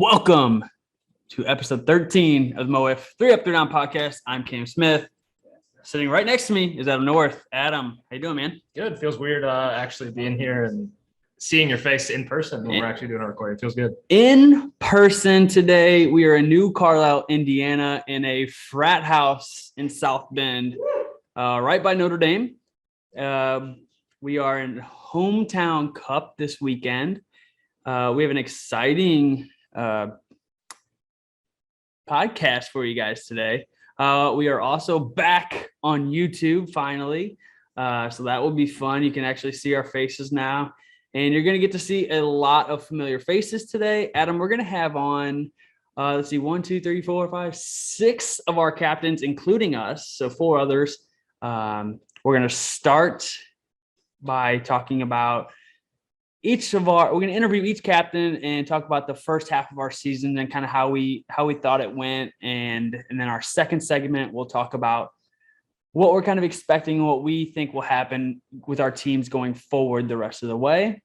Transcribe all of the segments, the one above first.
Welcome to episode 13 of the MO-Wiff 3 Up, 3 Down podcast. I'm Cam Smith. Sitting right next to me is Adam North. Adam, how you doing, man? Good. Feels weird actually being here and seeing your face in person when we're actually doing a recording. It feels good. In person today, we are in New Carlisle, Indiana, in a frat house in South Bend, right by Notre Dame. We are in Hometown Cup this weekend. We have an exciting podcast for you guys today. We are also back on YouTube finally, so that will be fun. You can actually see our faces now, and you're going to get to see a lot of familiar faces today. Adam, we're going to have on let's see, 1, 2, 3, 4, 5, 6 of our captains, including us, so 4 others. We're going to start by talking about we're going to interview each captain and talk about the first half of our season and kind of how we thought it went. And then our second segment, we'll talk about what we're kind of expecting, what we think will happen with our teams going forward the rest of the way.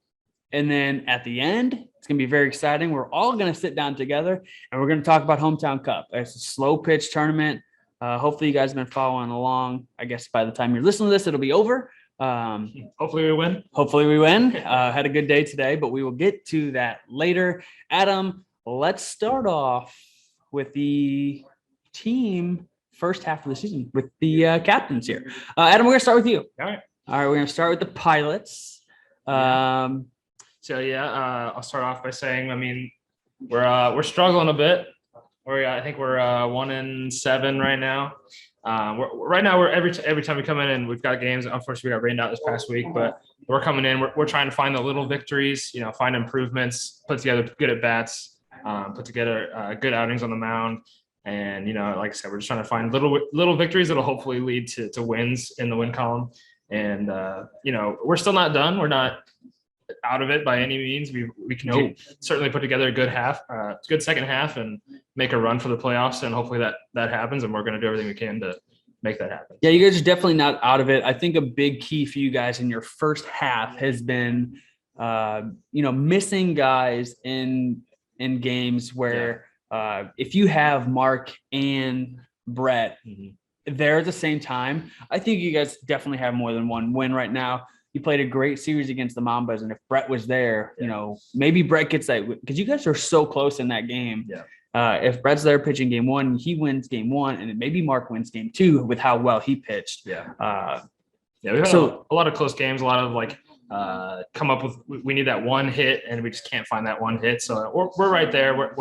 And then at the end, it's going to be very exciting. We're all going to sit down together and we're going to talk about Hometown Cup. It's a slow pitch tournament. Hopefully you guys have been following along. I guess by the time you're listening to this, it'll be over. Hopefully we win. Had a good day today, but we will get to that later. Adam, let's start off with the team first half of the season with the captains here. Adam, we're gonna start with you. All right, we're gonna start with the pilots. I'll start off by saying, I mean, we're struggling a bit. I think we're 1-7 right now. We're every time we come in and we've got games. Unfortunately, we got rained out this past week, but we're coming in. We're trying to find the little victories, find improvements, put together good at bats, put together good outings on the mound, and like I said, we're just trying to find little victories that'll hopefully lead to wins in the win column. And we're still not done. We're not out of it by any means. We can certainly put together a good second half and make a run for the playoffs, and hopefully that happens, and we're going to do everything we can to make that happen. Yeah, you guys are definitely not out of it. I think a big key for you guys in your first half has been missing guys in games where if you have Mark and Brett there at the same time, I think you guys definitely have more than one win right now. You played a great series against the Mambas, and if Brett was there, maybe Brett gets that, because you guys are so close in that game. Yeah. If Brett's there pitching game 1, he wins game 1, and then maybe Mark wins game 2 with how well he pitched. Yeah. We've had a lot of close games, a lot of come up with, we need that one hit, and we just can't find that one hit. So we're right there.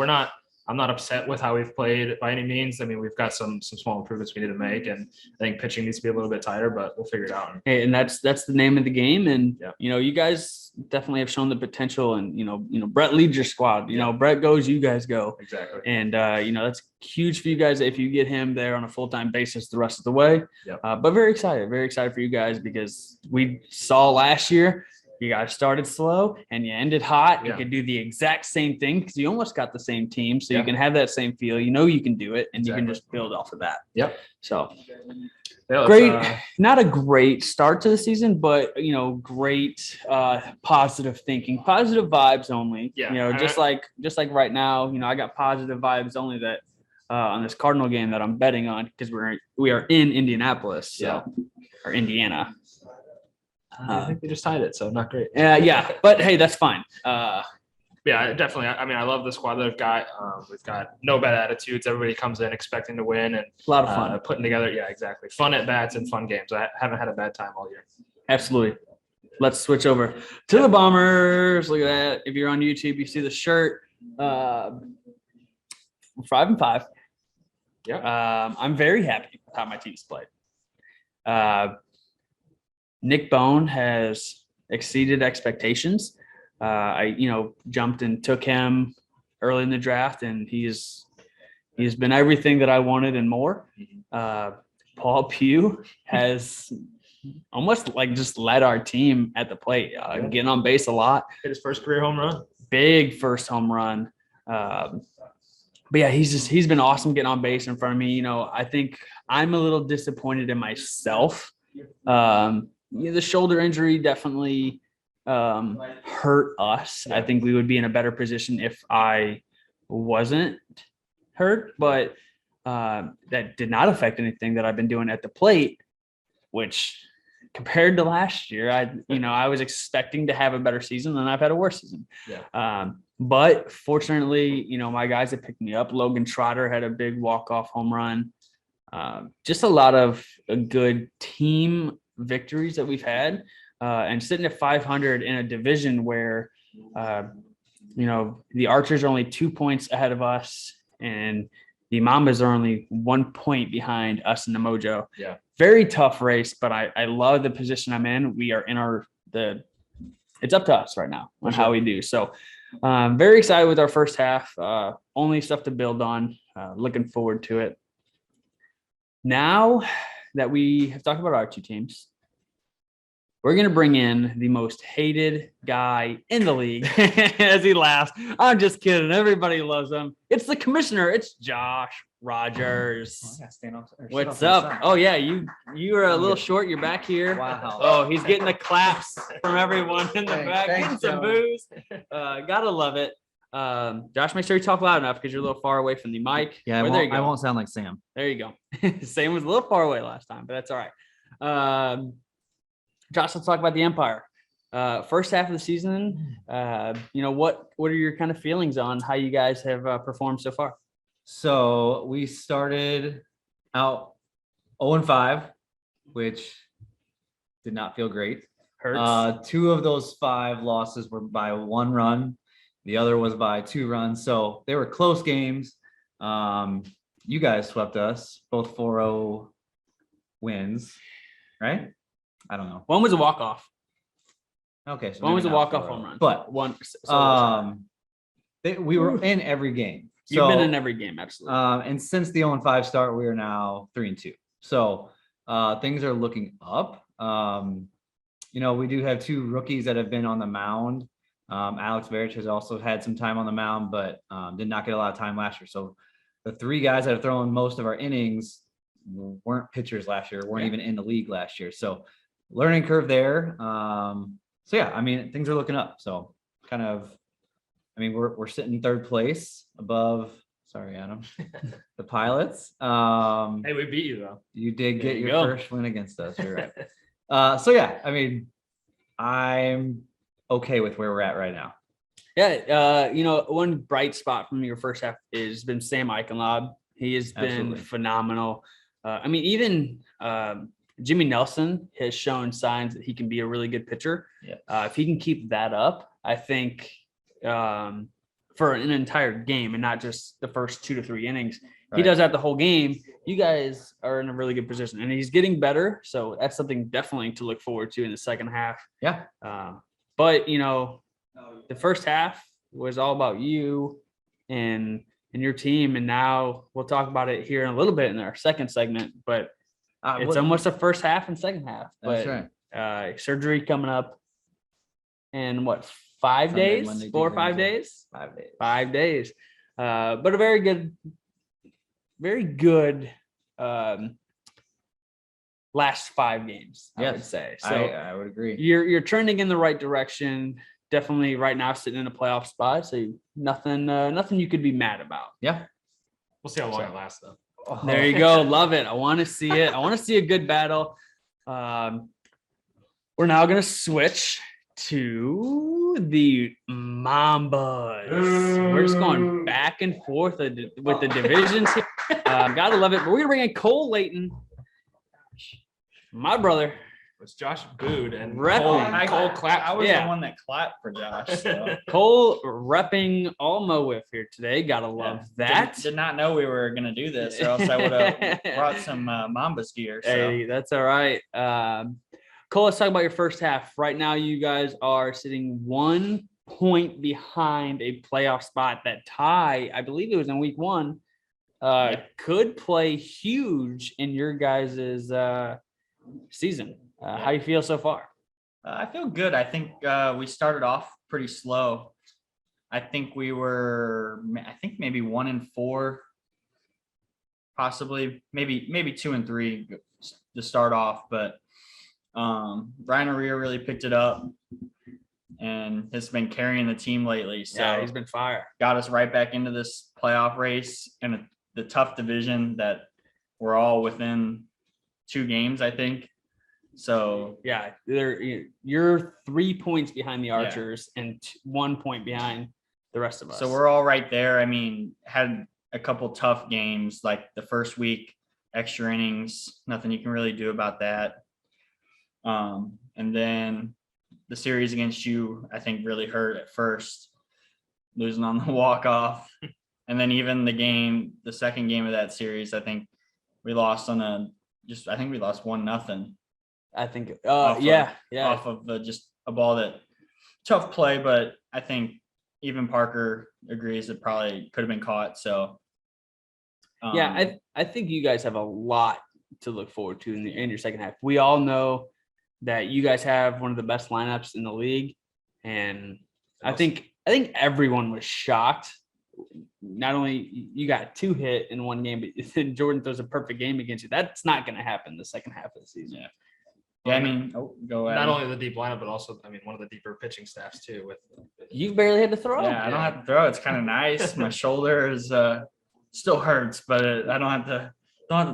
I'm not upset with how we've played by any means. I mean, we've got some small improvements we need to make, and I think pitching needs to be a little bit tighter, but we'll figure it out. Hey, and that's the name of the game. And you guys definitely have shown the potential. And Brett leads your squad. Brett goes, you guys go. Exactly. And that's huge for you guys if you get him there on a full-time basis the rest of the way. Yep. But very excited for you guys, because we saw last year, you guys started slow and you ended hot. You could do the exact same thing because you almost got the same team. So you can have that same feel. You can do it, and you can just build off of that. Yep. So great. Not a great start to the season, but, great positive thinking, positive vibes only. Yeah. Just like right now, I got positive vibes only that on this Cardinal game that I'm betting on, because we are in Indianapolis, or Indiana. I think they just tied it, so not great. But hey, that's fine. Definitely. I mean, I love the squad that we've got. We've got no bad attitudes. Everybody comes in expecting to win, and a lot of fun putting together. Yeah, exactly. Fun at bats and fun games. I haven't had a bad time all year. Absolutely. Let's switch over to the Bombers. Look at that. If you're on YouTube, you see the shirt. 5-5. Yeah. I'm very happy with how my team's played. Nick Bone has exceeded expectations. I jumped and took him early in the draft, and he's been everything that I wanted and more. Paul Pugh has almost just led our team at the plate, getting on base a lot. Hit his first career home run. Big first home run. But yeah, he's been awesome getting on base in front of me. I think I'm a little disappointed in myself. The shoulder injury definitely hurt us. I think we would be in a better position if I wasn't hurt, but that did not affect anything that I've been doing at the plate, which compared to last year, I was expecting to have a better season, and I've had a worse season. Yeah. But fortunately, my guys that picked me up, Logan Trotter had a big walk-off home run. Just a lot of good team victories that we've had, and sitting at 500 in a division where, the Archers are only 2 points ahead of us, and the Mambas are only 1 point behind us and the Mojo. Yeah. Very tough race, but I love the position I'm in. We are in it's up to us right now on how we do. So very excited with our first half. Only stuff to build on. Looking forward to it. Now that we have talked about our two teams, we're going to bring in the most hated guy in the league as he laughs. I'm just kidding. Everybody loves him. It's the commissioner. It's Josh Rogers. What's up? Oh, yeah. You are a little short. You're back here. Wow. Oh, he's getting the claps from everyone in the back. Thanks, Getting some booze. Gotta love it. Josh, make sure you talk loud enough because you're a little far away from the mic. Yeah, I won't sound like Sam. There you go. Sam was a little far away last time, but that's all right. Josh, let's talk about the Empire. First half of the season, what are your kind of feelings on how you guys have performed so far? So we started out 0-5, which did not feel great. Hurts. 2 of those 5 losses were by 1 run. The other was by 2 runs. So they were close games. You guys swept us, both 4-0 wins, right? I don't know. One was a walk-off. Okay. So One was a maybe not walk-off 4-0. home run. But one. we were in every game. You've been in every game, absolutely. And since the 0-5 start, we are now 3-2. So things are looking up. We do have 2 rookies that have been on the mound. Alex Verich has also had some time on the mound, but did not get a lot of time last year. So the 3 guys that have thrown most of our innings weren't pitchers last year, weren't even in the league last year. So learning curve there. Things are looking up. So we're sitting 3rd place above. Sorry, Adam. The Pilots. Hey, we beat you though. You did get your first win against us. You're right. I'm okay with where we're at right now. Yeah, one bright spot from your first half has been Sam Eichenlaub. He has been phenomenal. Even Jimmy Nelson has shown signs that he can be a really good pitcher. Yeah. If he can keep that up, I think for an entire game and not just the first 2 to 3 innings, he does that the whole game. You guys are in a really good position, and he's getting better. So that's something definitely to look forward to in the second half. Yeah. But the first half was all about you and your team, and now we'll talk about it here in a little bit in our second segment. But it's almost the first half and second half. That's but, right. Surgery coming up in 5 days? Monday, 4 or 5 days? 5 days. 5 days. But a very good last 5 games, I would say. So I would agree. You're trending in the right direction. Definitely right now sitting in a playoff spot. So nothing you could be mad about. Yeah. We'll see how long it lasts though. There you go. Love it. I want to see it. I want to see a good battle. We're now going to switch to the Mambas. We're just going back and forth with the divisions here. Gotta love it. But we're going to bring in Cole Layton, my brother. It's Josh booed and Repping. Cole clapped. I was the one that clapped for Josh. So. Cole repping all MO-Wiff here today. Gotta love that. Did not know we were gonna do this, or else I would have brought some Mambas gear. So. Hey, that's all right. Cole, let's talk about your first half. Right now, you guys are sitting 1 point behind a playoff spot. That tie, I believe it was in week 1, could play huge in your guys' season. How do you feel so far? I feel good. I think we started off pretty slow. I think we were, maybe 1-4, possibly maybe 2-3 to start off. But Ryan O'Rear really picked it up. and has been carrying the team lately. So Yeah, he's been fire. got us right back into this playoff race in the tough division that we're all within 2 games, I think. So Yeah, you're 3 points behind the Archers and 1 point behind the rest of us. So we're all right there. I mean, had a couple tough games, like the first week, extra innings, nothing you can really do about that. And then the series against you, I think, really hurt at first, losing on the walk-off. And then even the second game of that series, I think we lost I think we lost 1-0. I think, Off of of just a ball that tough play, but I think even Parker agrees it probably could have been caught. So I think you guys have a lot to look forward to in your second half. We all know that you guys have one of the best lineups in the league, and I think everyone was shocked. Not only you got 2 hit in 1 game, but then Jordan throws a perfect game against you. That's not going to happen the second half of the season. Yeah, I mean, go ahead. Not only the deep lineup, but also, I mean, one of the deeper pitching staffs too. With You barely had to throw. Yeah, I don't have to throw. It's kind of nice. My shoulder is still hurts, but I don't have to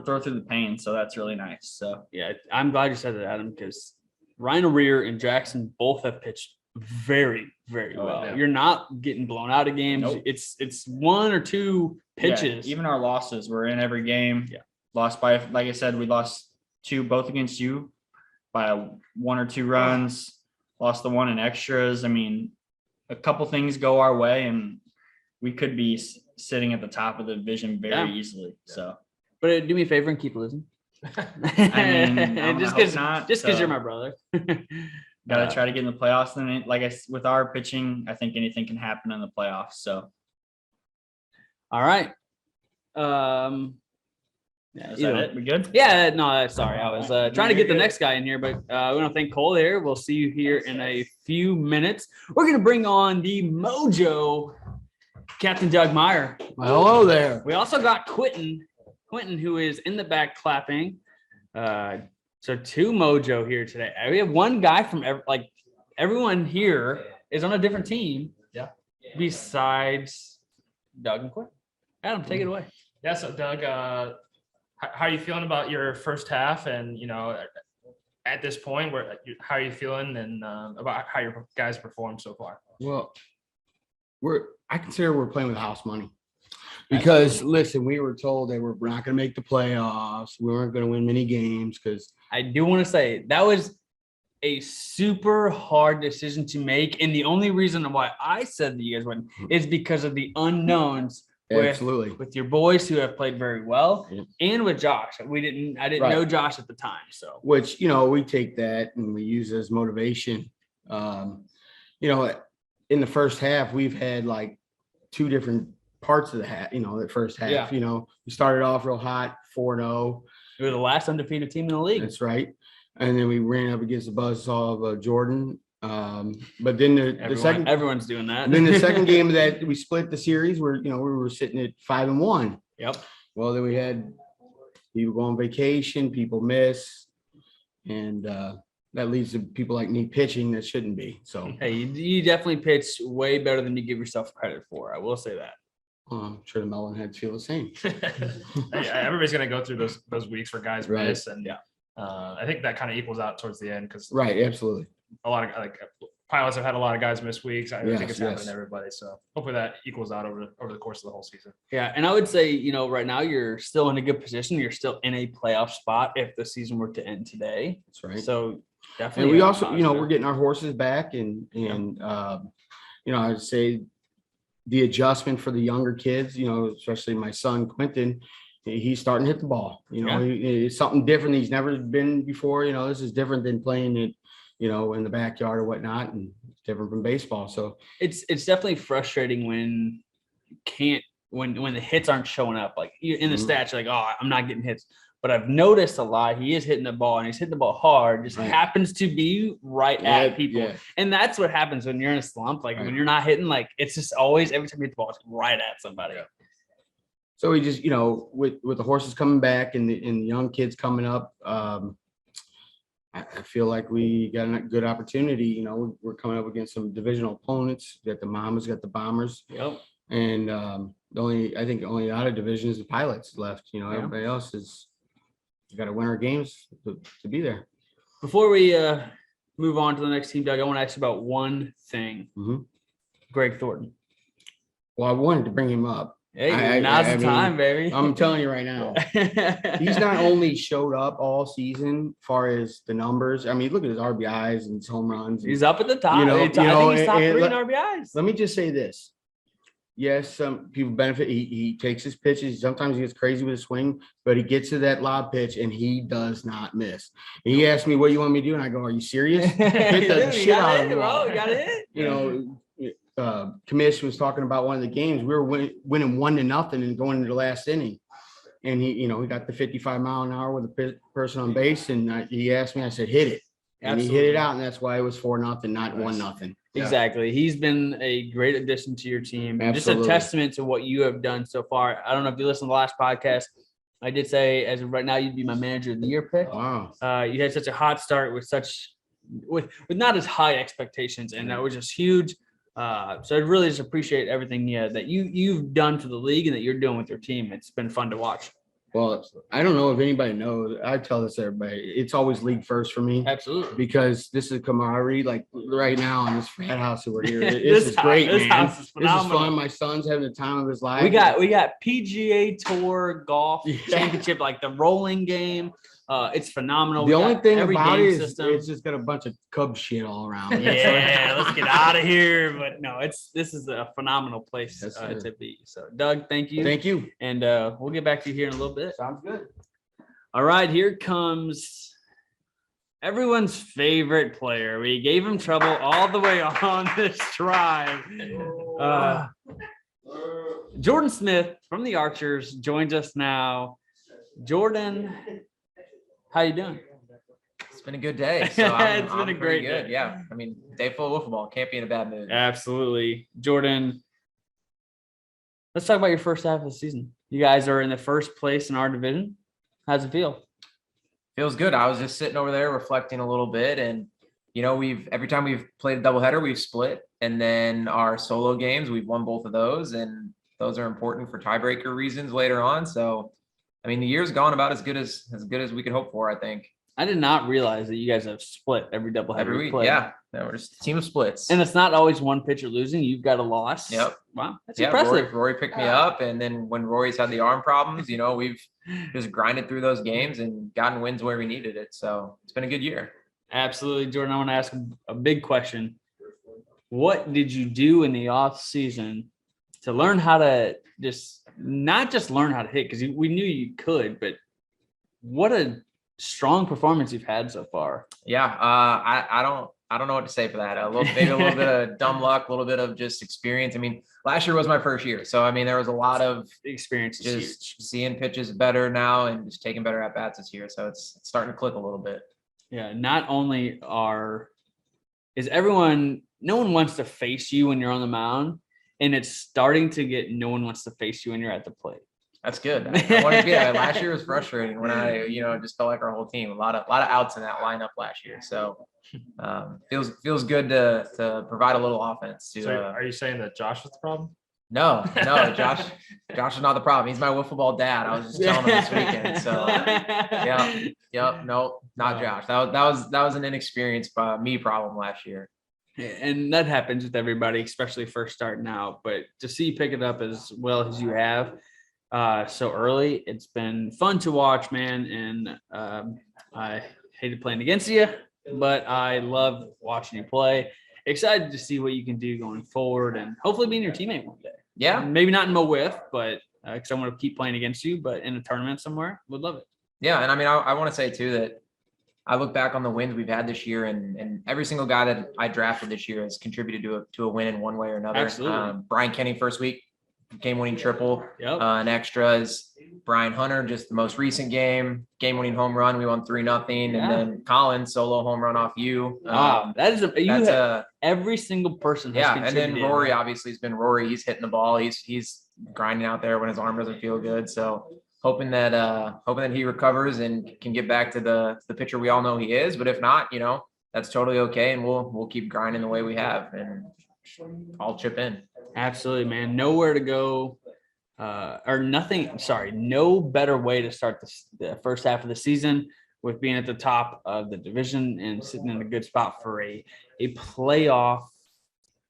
throw through the pain, so that's really nice. So Yeah, I'm glad you said that, Adam, because Ryan O'Rear and Jackson both have pitched very, very well. yeah. You're not getting blown out of games. Nope. It's 1 or 2 pitches. yeah, even our losses, we're in every game. Yeah. Lost by, like I said, we lost 2 both against you by 1 or 2 runs. Lost the 1 in extras. I mean, a couple things go our way, and we could be sitting at the top of the division very easily. So, But do me a favor and keep losing. I mean, just I hope because not, you're my brother. gotta try to get in the playoffs. And with our pitching, I think anything can happen in the playoffs. So, All right. is that it? We good? Yeah, no, sorry. I was trying to get the next guy in here, but we want to thank Cole here. We'll see you here in a few minutes. We're going to bring on the Mojo, Captain Doug Meyer. Well, hello there. We also got Quentin, who is in the back clapping. So 2 Mojo here today. We have 1 guy from everyone here is on a different team. Yeah. Besides Doug and Quentin. Adam, take it away. Yeah, so Doug, how are you feeling about your first half? And, at this point, how are you feeling and about how your guys performed so far? Well, I consider we're playing with house money because listen, we were told that we're not going to make the playoffs. We weren't going to win many games because I do want to say that was a super hard decision to make. And the only reason why I said that you guys wouldn't is because of the unknowns absolutely with your boys who have played very well and with Josh. I didn't Right. know Josh at the time. So which, we take that and we use as motivation. In the first half, we've had like 2 different parts of the half, the first half, Yeah. We started off real hot, 4-0. we were the last undefeated team in the league. That's right. And then we ran up against the buzzsaw of Jordan. But then the second, everyone's doing that. and then the second game of that, we split the series where, we were sitting at 5-1. Yep. Well, then we had people go on vacation, people miss, and that leads to people like me pitching that shouldn't be. So Hey, you definitely pitched way better than you give yourself credit for. I will say that. I'm sure the Melon heads feel the same. Everybody's going to go through those weeks where guys Right. miss. And I think that kind of equals out towards the end because Right, absolutely. a lot of pilots have had a lot of guys miss weeks. I think Yes, it's happening yes. to everybody. So hopefully that equals out over the course of the whole season. Yeah. And I would say, right now you're still in a good position. You're still in a playoff spot if the season were to end today. That's right. So definitely. And we also, positive. we're getting our horses back and I'd say the adjustment for the younger kids, especially my son Quentin, he's starting to hit the ball. It's something different he's never been before. This is different than playing it, in the backyard or whatnot, and it's different from baseball. So it's definitely frustrating when you can't when the hits aren't showing up. Like in the stats, you're like, oh, I'm not getting hits. But I've noticed a lot. He is hitting the ball, and he's hitting the ball hard. Just Right. happens to be right at people, yeah. and that's what happens when you're in a slump. Like Right. when you're not hitting, like it's just always every time you hit the ball, it's right at somebody. So we just, with the horses coming back and the young kids coming up, I feel like we got a good opportunity. You know, we're coming up against some divisional opponents. We got the Mamas, got the Bombers, Yep. and I think only out of division is the Pilots left. You know, Yeah. everybody else is got to win our games to be there. Before we move on to the next team, Doug, I want to ask you about one thing. Mhm. Greg Thornton. Well, I wanted to bring him up. Hey, now's the time, baby. I'm telling you right now, he's not only showed up all season far as the numbers. I mean, look at his RBIs and his home runs. He's up at the top. You know, I think he's top and 3 in RBIs. Let me just say this. Yes, some people benefit. He takes his pitches. Sometimes he gets crazy with his swing, but he gets to that lob pitch and he does not miss. And he asked me, "What do you want me to do?" And I go, "Are you serious?" Hit the Dude, shit out of him. bro. You got it. You know, Commish was talking about one of the games. We were winning 1-0 and going into the last inning. And he got the 55-mile-an-hour with a person on base. And he asked me, I said, hit it. And he hit it out. And that's why it was 4-0, not 1-0. Exactly. He's been a great addition to your team. And just a testament to what you have done so far. I don't know if you listened to the last podcast. I did say, as of right now, you'd be my manager of the year pick. Wow. You had such a hot start with not as high expectations. And that was just huge. So I really just appreciate everything that you've done for the league and that you're doing with your team. It's been fun to watch. Well, I don't know if anybody knows. I tell this to everybody. It's always league first for me. Absolutely. Because this is camaraderie. Like right now in this frat house that we're here. This is great, man. House is this is fun. My son's having the time of his life. We got PGA Tour golf championship, like the rolling game. It's phenomenal. The only thing about it is system. it's just got a bunch of Cub shit all around. Yeah, let's get out of here. But no, this is a phenomenal place to be. So, Doug, thank you. Thank you. And we'll get back to you here in a little bit. Sounds good. All right, here comes everyone's favorite player. We gave him trouble all the way on this drive. Jordan Smith from the Archers joins us now. Jordan, how you doing? It's been a good day. So I'm been a great good. day. Yeah. I mean, day full of wiffle ball. Can't be in a bad mood. Absolutely. Jordan, let's talk about your first half of the season. You guys are in the first place in our division. How's it feel? Feels good. I was just sitting over there reflecting a little bit. And, every time we've played a doubleheader, we've split. And then our solo games, we've won both of those. And those are important for tiebreaker reasons later on. So, I mean, the year's gone about as good as we could hope for, I think. I did not realize that you guys have split every doubleheader Every we week, played. yeah. No, we're just a team of splits. And it's not always one pitcher losing. You've got a loss. Yep. Wow. That's yeah, impressive. Rory picked me up. And then when Rory's had the arm problems, we've just grinded through those games and gotten wins where we needed it. So it's been a good year. Absolutely. Jordan, I want to ask a big question. What did you do in the off season to learn how to not just learn how to hit? Because we knew you could, but what a strong performance you've had so far. Yeah. I don't know what to say for that. Maybe a little bit of dumb luck, a little bit of just experience. I mean, last year was my first year. So, I mean, there was a lot of experience, just seeing pitches better now and just taking better at bats this year. So it's starting to click a little bit. Yeah. Not only no one wants to face you when you're on the mound, and it's starting to get no one wants to face you when you're at the plate. That's good. I want to be that. Last year was frustrating when I, just felt like our whole team, a lot of outs in that lineup last year. So feels good to provide a little offense. So are you saying that Josh was the problem? No, Josh is not the problem. He's my wiffle ball dad. I was just telling him this weekend. So no, not Josh. That was an inexperienced me problem last year. And that happens with everybody, especially first starting out. But to see you pick it up as well as you have so early, it's been fun to watch, man. And I hated playing against you, but I love watching you play. Excited to see what you can do going forward and hopefully being your teammate one day. Yeah. Maybe not in MO-Wiff, but because I want to keep playing against you, but in a tournament somewhere, would love it. Yeah. And I mean, I want to say too that I look back on the wins we've had this year, and every single guy that I drafted this year has contributed to a win in one way or another. Absolutely. Brian Kenny first week, game-winning triple. Yep. And extras. Brian Hunter, just the most recent game-winning home run. We won 3-0, and then Colin solo home run off you. Wow, every single person. Has and then Rory obviously has been Rory. He's hitting the ball. He's grinding out there when his arm doesn't feel good. So hoping that he recovers and can get back to the pitcher we all know he is. But if not, that's totally okay, and we'll keep grinding the way we have, and I'll chip in. Absolutely, man. Nowhere to go, or nothing. Sorry, no better way to start the first half of the season with being at the top of the division and sitting in a good spot for a playoff,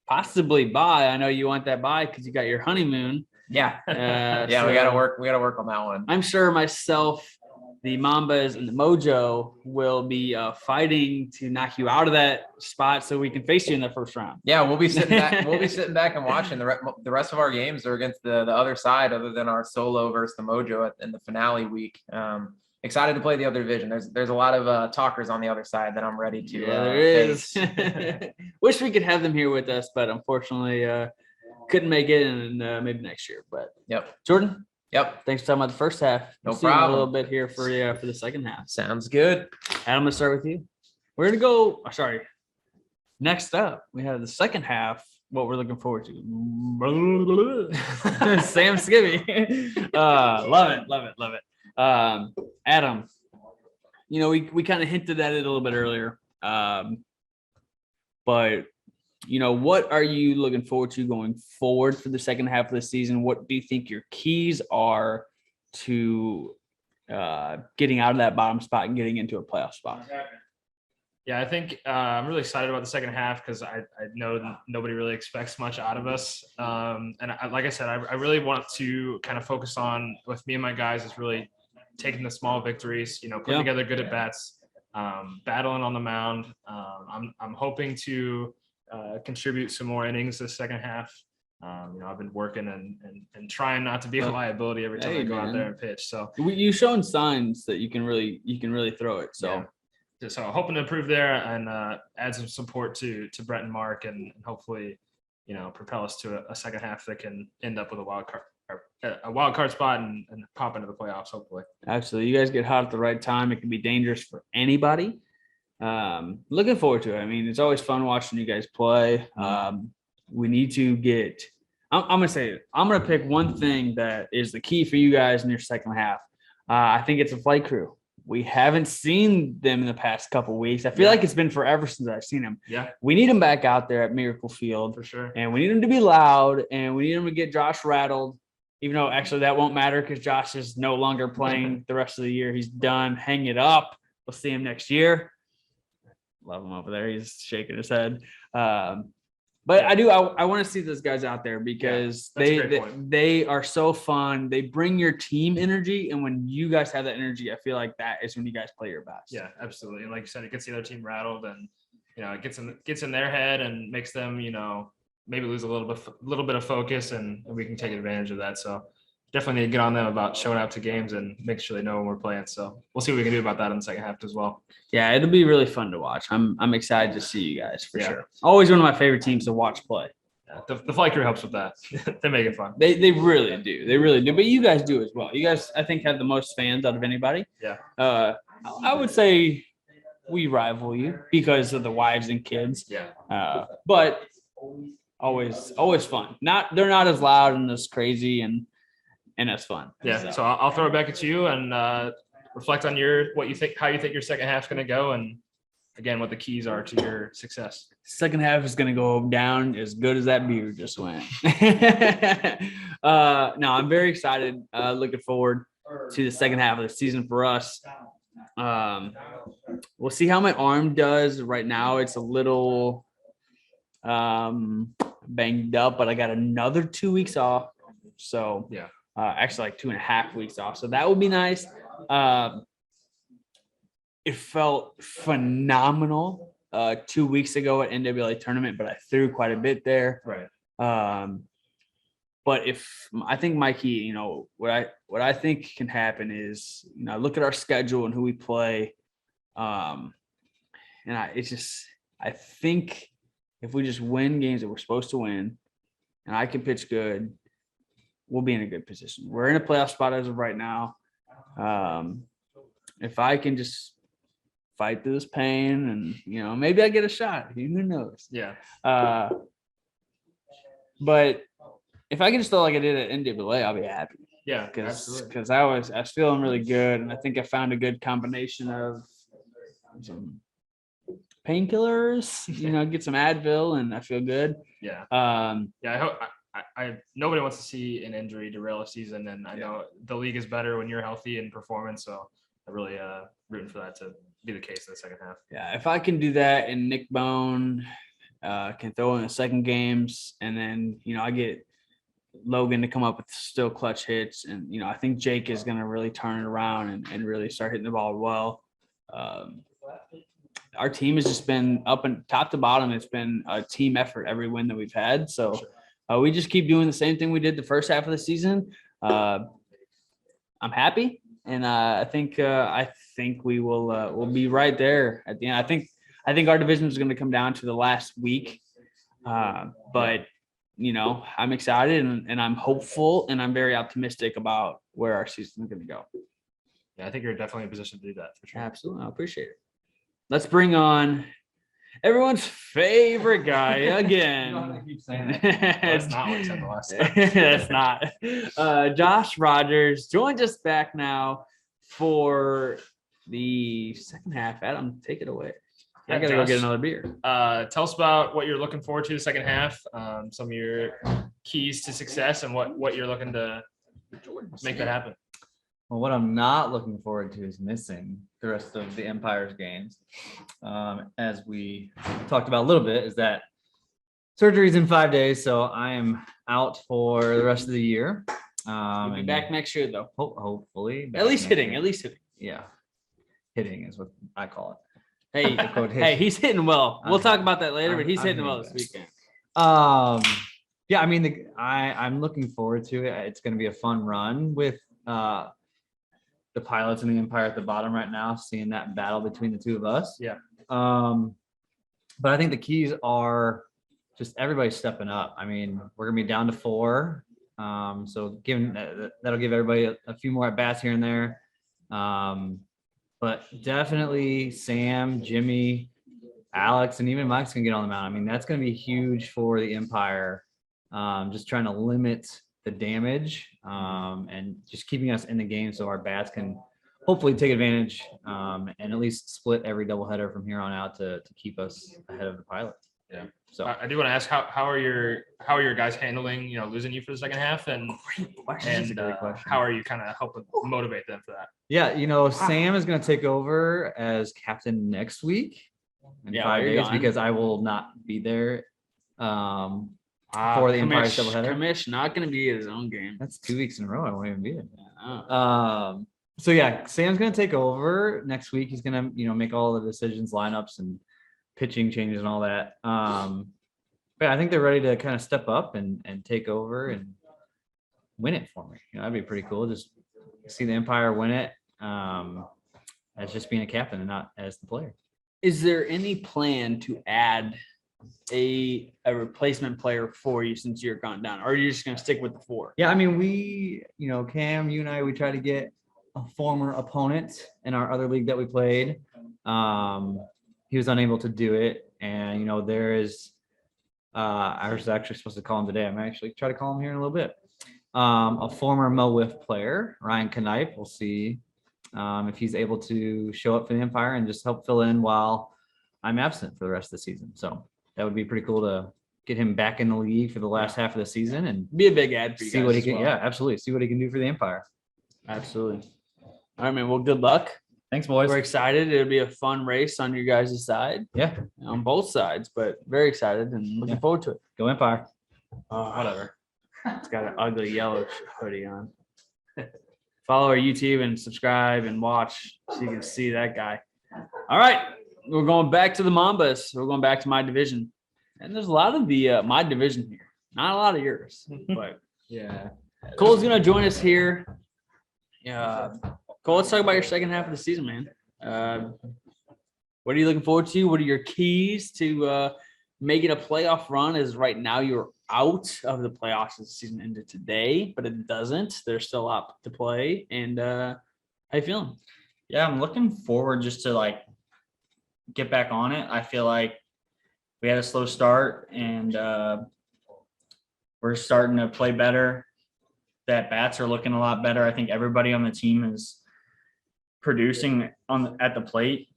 possibly bye. I know you want that bye because you got your honeymoon. Yeah, So we gotta work on that one. I'm sure myself, the Mambas, and the Mojo will be fighting to knock you out of that spot so we can face you in the first round. Yeah, we'll be sitting back. We'll be sitting back and watching the rest of our games are against the other side, other than our solo versus the Mojo in the finale week. Excited to play the other division. There's a lot of talkers on the other side that I'm ready to. Yeah, there is. face. Wish we could have them here with us, but unfortunately, couldn't make it, and maybe next year. But Yep. Jordan, Yep. thanks for talking about the first half. No We'll see you in problem. a little bit here for the second half. Sounds good. Adam, let's start with you. We're gonna go. Sorry. Next up, we have the second half. What we're looking forward to. Sam Skibby. Love it. Adam, we kind of hinted at it a little bit earlier. But what are you looking forward to going forward for the second half of the season? What do you think your keys are to getting out of that bottom spot and getting into a playoff spot? Yeah, I think I'm really excited about the second half because I know that nobody really expects much out of us. Like I said, I really want to kind of focus on, with me and my guys, is really taking the small victories, putting together good at bats, battling on the mound. I'm hoping to contribute some more innings this second half. I've been working and trying not to be a liability every time I go out there and pitch. So you've shown signs that you can really throw it. So. Yeah. So hoping to improve there and add some support to Brett and Mark, and hopefully, propel us to a second half that can end up with a wild card spot and pop into the playoffs, hopefully. Absolutely. You guys get hot at the right time. It can be dangerous for anybody. Looking forward to it. I mean, it's always fun watching you guys play. We need to get – I'm going to say it. I'm going to pick one thing that is the key for you guys in your second half. I think it's a flight crew. We haven't seen them in the past couple of weeks. I feel like it's been forever since I've seen them. Yeah. We need them back out there at Miracle Field. For sure. And we need them to be loud, and we need them to get Josh rattled, even though actually that won't matter because Josh is no longer playing the rest of the year. He's done. Hang it up. We'll see him next year. Love him over there. He's shaking his head. But I want to see those guys out there because they are so fun. They bring your team energy. And when you guys have that energy, I feel like that is when you guys play your best. Yeah, absolutely. And like you said, it gets the other team rattled, and, it gets in their head and makes them, maybe lose a little bit of focus, and we can take advantage of that. So definitely need to get on them about showing up to games and make sure they know when we're playing. So we'll see what we can do about that in the second half as well. Yeah, it'll be really fun to watch. I'm excited to see you guys for sure. Always one of my favorite teams to watch play. Yeah, the flight crew helps with that. They make it fun. They really do. They really do. But you guys do as well. You guys, I think, have the most fans out of anybody. Yeah. I would say we rival you because of the wives and kids. Yeah. But always fun. They're not as loud and as crazy and that's fun. Yeah. So I'll throw it back at you and reflect on how you think your second half's going to go, and again, what the keys are to your success. Second half is going to go down as good as that beer just went. No, I'm very excited. Looking forward to the second half of the season for us. We'll see how my arm does. Right now, it's a little banged up, but I got another 2 weeks off. So yeah. Actually like 2.5 weeks off. So that would be nice. It felt phenomenal 2 weeks ago at NWA tournament, but I threw quite a bit there. Right. But I think my key, what I think can happen is, look at our schedule and who we play. And I think if we just win games that we're supposed to win and I can pitch good, we'll be in a good position. We're in a playoff spot as of right now. If I can just fight through this pain and, maybe I get a shot. Who knows? Yeah. But if I can just throw like I did at NWA, I'll be happy. Yeah, because absolutely. I was feeling really good, and I think I found a good combination of some painkillers, get some Advil, and I feel good. Yeah. Um, Yeah, I hope nobody wants to see an injury derail a season, and I know the league is better when you're healthy and performing. So I'm really rooting for that to be the case in the second half. yeah, if I can do that, and Nick Bone can throw in the second games, and then I get Logan to come up with still clutch hits, and I think Jake is going to really turn it around and really start hitting the ball well. Our team has just been up and top to bottom. It's been a team effort every win that we've had. So we just keep doing the same thing we did the first half of the season. I'm happy, and I think we will we'll be right there at the end. I think our division is going to come down to the last week, but I'm excited and I'm hopeful and I'm very optimistic about where our season is going to go. Yeah, I think you're definitely in a position to do that for sure. Absolutely, I appreciate it. Let's bring on everyone's favorite guy again. Keep saying That's not what I said the last time. That's not. Josh Rogers joins us back now for the second half. Adam, take it away. Yeah, I gotta go Josh, get another beer. Tell us about what you're looking forward to the second half, some of your keys to success, and what you're looking to make that happen. Well, what I'm not looking forward to is missing the rest of the Empire's games. As we talked about a little bit, is that surgery's in 5 days, so I am out for the rest of the year. We'll be back next year, though. Hopefully. At least hitting. Yeah. Hitting is what I call it. Hey, hey, he's hitting well. We'll talk about that later, but he's hitting well this weekend. Yeah, I mean, I'm looking forward to it. It's going to be a fun run with the Pilots and the Empire at the bottom right now, seeing that battle between the two of us. Yeah. But I think the keys are just everybody stepping up. I mean, we're gonna be down to 4. So that'll give everybody a few more at bats here and there. But definitely Sam, Jimmy, Alex, and even Mike's gonna get on the mound. I mean, that's gonna be huge for the Empire. Just trying to limit the damage and just keeping us in the game so our bats can hopefully take advantage and at least split every doubleheader from here on out to keep us ahead of the Pilots. Yeah. So I do want to ask how are your guys handling losing you for the second half, and how are you kind of helping motivate them for that? Yeah, Sam is going to take over as captain next week in 5 days because I will not be there for the Empire's doubleheader. Commish not going to be at his own game. That's 2 weeks in a row. I won't even be there. So yeah, Sam's going to take over next week. He's going to make all the decisions, lineups, and pitching changes and all that. But I think they're ready to kind of step up and take over and win it for me. That'd be pretty cool. Just see the Empire win it as just being a captain and not as the player. Is there any plan to add a replacement player for you since you're gone down, or are you just going to stick with the 4? Yeah, I mean, we, Cam, you and I, we try to get a former opponent in our other league that we played. He was unable to do it, and there is I was actually supposed to call him today. I'm actually try to call him here in a little bit. A former MO-Wiff player, Ryan Knipe. We'll see if he's able to show up for the Empire and just help fill in while I'm absent for the rest of the season. So that would be pretty cool to get him back in the league for the last half of the season and be a big ad for you see guys what he can. well. Yeah, absolutely. See what he can do for the Empire. Absolutely. All right, man. Well, good luck. Thanks, boys. We're excited. It'll be a fun race on your guys' side. Yeah, on both sides, but very excited and looking forward to it. Go Empire. Whatever. It's got an ugly yellow hoodie on. Follow our YouTube and subscribe and watch so you can see that guy. All right. We're going back to the Mambas. We're going back to my division. And there's a lot of the my division here. Not a lot of yours. But Yeah. Cole's going to join us here. Cole, let's talk about your second half of the season, man. What are you looking forward to? What are your keys to making a playoff run? As right now you're out of the playoffs as the season ended today, but it doesn't. There's still up to play. And how you feeling? Yeah, I'm looking forward just to get back on it. I feel like we had a slow start and we're starting to play better. the at-bats are looking a lot better. I think everybody on the team is producing at the plate,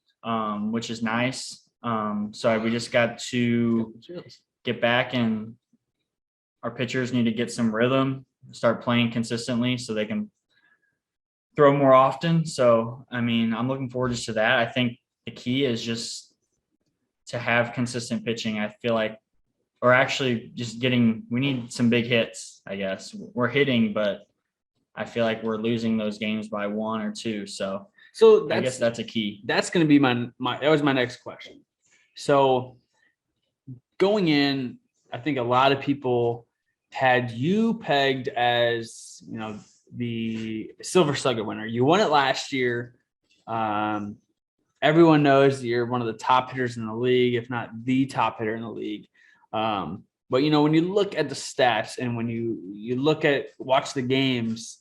which is nice. So we just got to get back, and our pitchers need to get some rhythm, start playing consistently so they can throw more often. So, I mean, I'm looking forward just to that. I think the key is just to have consistent pitching. I feel like, or actually just we need some big hits, I guess. We're hitting, but I feel like we're losing those games by 1 or 2. So I guess that's a key. That's going to be that was my next question. So going in, I think a lot of people had you pegged as, you know, the Silver Slugger winner. You won it last year. Everyone knows you're one of the top hitters in the league, if not the top hitter in the league. But, you know, when you look at the stats and when you watch the games,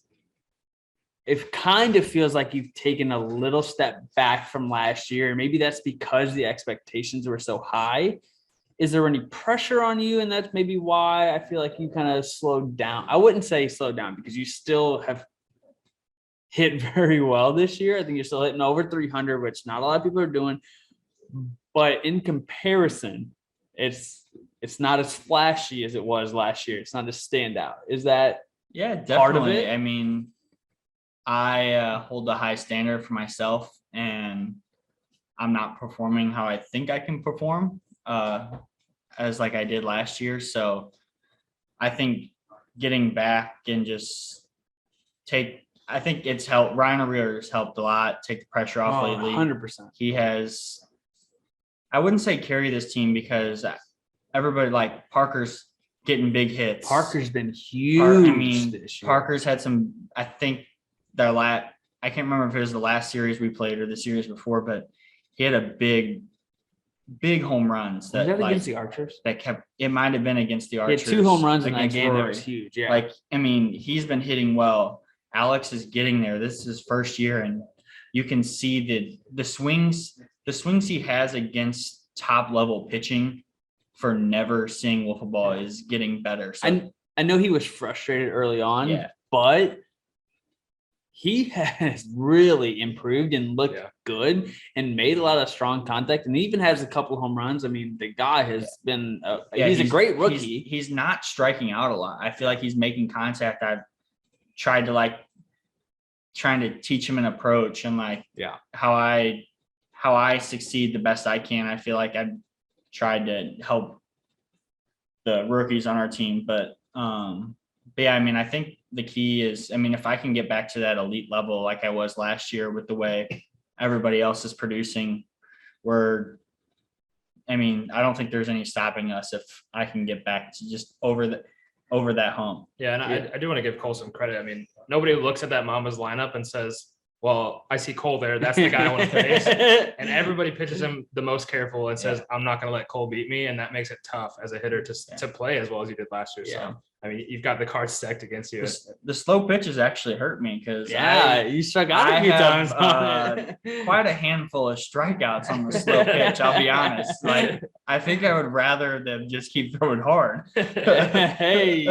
it kind of feels like you've taken a little step back from last year. Maybe that's because the expectations were so high. Is there any pressure on you? And that's maybe why I feel like you kind of slowed down. I wouldn't say slowed down because you still have hit very well this year. I think you're still hitting over 300, which not a lot of people are doing. But in comparison, it's not as flashy as it was last year. It's not as standout. Is that definitely part of it? I mean, I hold a high standard for myself, and I'm not performing how I think I can perform as like I did last year. So I think getting back and just I think it's helped. Ryan O'Reilly's helped a lot, take the pressure off lately. 100%. He has, I wouldn't say carry this team because everybody, like Parker's getting big hits. Parker's been huge this year. Parker's had some, I think I can't remember if it was the last series we played or the series before, but he had a big home runs Was that against the Archers? It might have been against the Archers. He had 2 home runs in that against game. That Rory. was huge. Yeah. Like, I mean, he's been hitting well. Alex is getting there. This is his first year, and you can see the swings he has against top level pitching for never seeing wiffle ball is getting better. So I know he was frustrated early on, but he has really improved and looked good and made a lot of strong contact, and he even has a couple home runs. I mean, the guy has been he's a great rookie. He's not striking out a lot. I feel like he's making contact. I've tried to trying to teach him an approach and how I succeed the best I can. I feel like I've tried to help the rookies on our team, but yeah, I mean, I think the key is, I mean, if I can get back to that elite level like I was last year with the way everybody else is producing, I don't think there's any stopping us if I can get back to just over that hump. Yeah, and I do want to give Cole some credit. I mean, nobody looks at that Mambas lineup and says, well, I see Cole there. That's the guy I want to face. And everybody pitches him the most careful and says, I'm not going to let Cole beat me. And that makes it tough as a hitter to play as well as you did last year. Yeah. So, I mean, you've got the cards stacked against you. The slow pitches actually hurt me because you struck out a few times. Quite a handful of strikeouts on the slow pitch. I'll be honest. I think I would rather them just keep throwing hard. Hey,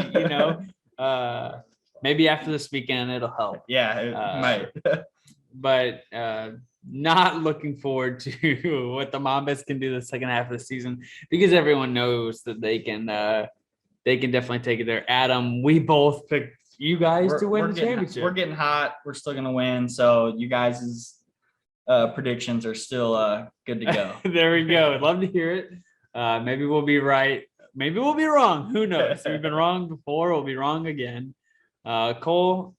maybe after this weekend it'll help. Yeah, it might. But not looking forward to what the Mambas can do the second half of the season, because everyone knows that they can definitely take it there. Adam, we both picked you guys to win the championship. We're getting hot. We're still going to win. So you guys' predictions are still good to go. There we go. I'd love to hear it. Maybe we'll be right. Maybe we'll be wrong. Who knows? We've been wrong before. We'll be wrong again. Cole,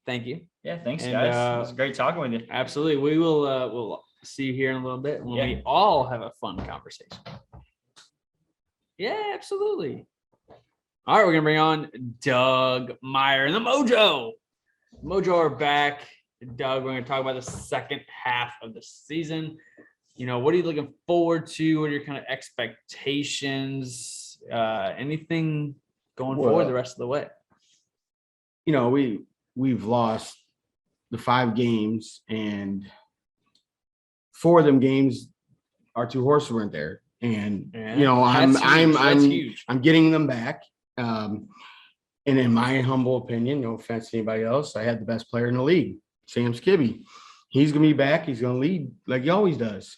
thank you. Yeah, thanks, guys. It was great talking with you. Absolutely. We will we'll see you here in a little bit when we all have a fun conversation. Yeah, absolutely. All right, we're gonna bring on Doug Meyer and the Mojo. Mojo are back. Doug, we're gonna talk about the second half of the season. What are you looking forward to? What are your kind of expectations? Anything going forward the rest of the way? We've lost the 5 games, and 4 of them games our 2 horses weren't there. And I'm huge. I'm getting them back. And And in my humble opinion, no offense to anybody else, I have the best player in the league, Sam Skibby. He's going to be back. He's going to lead like he always does.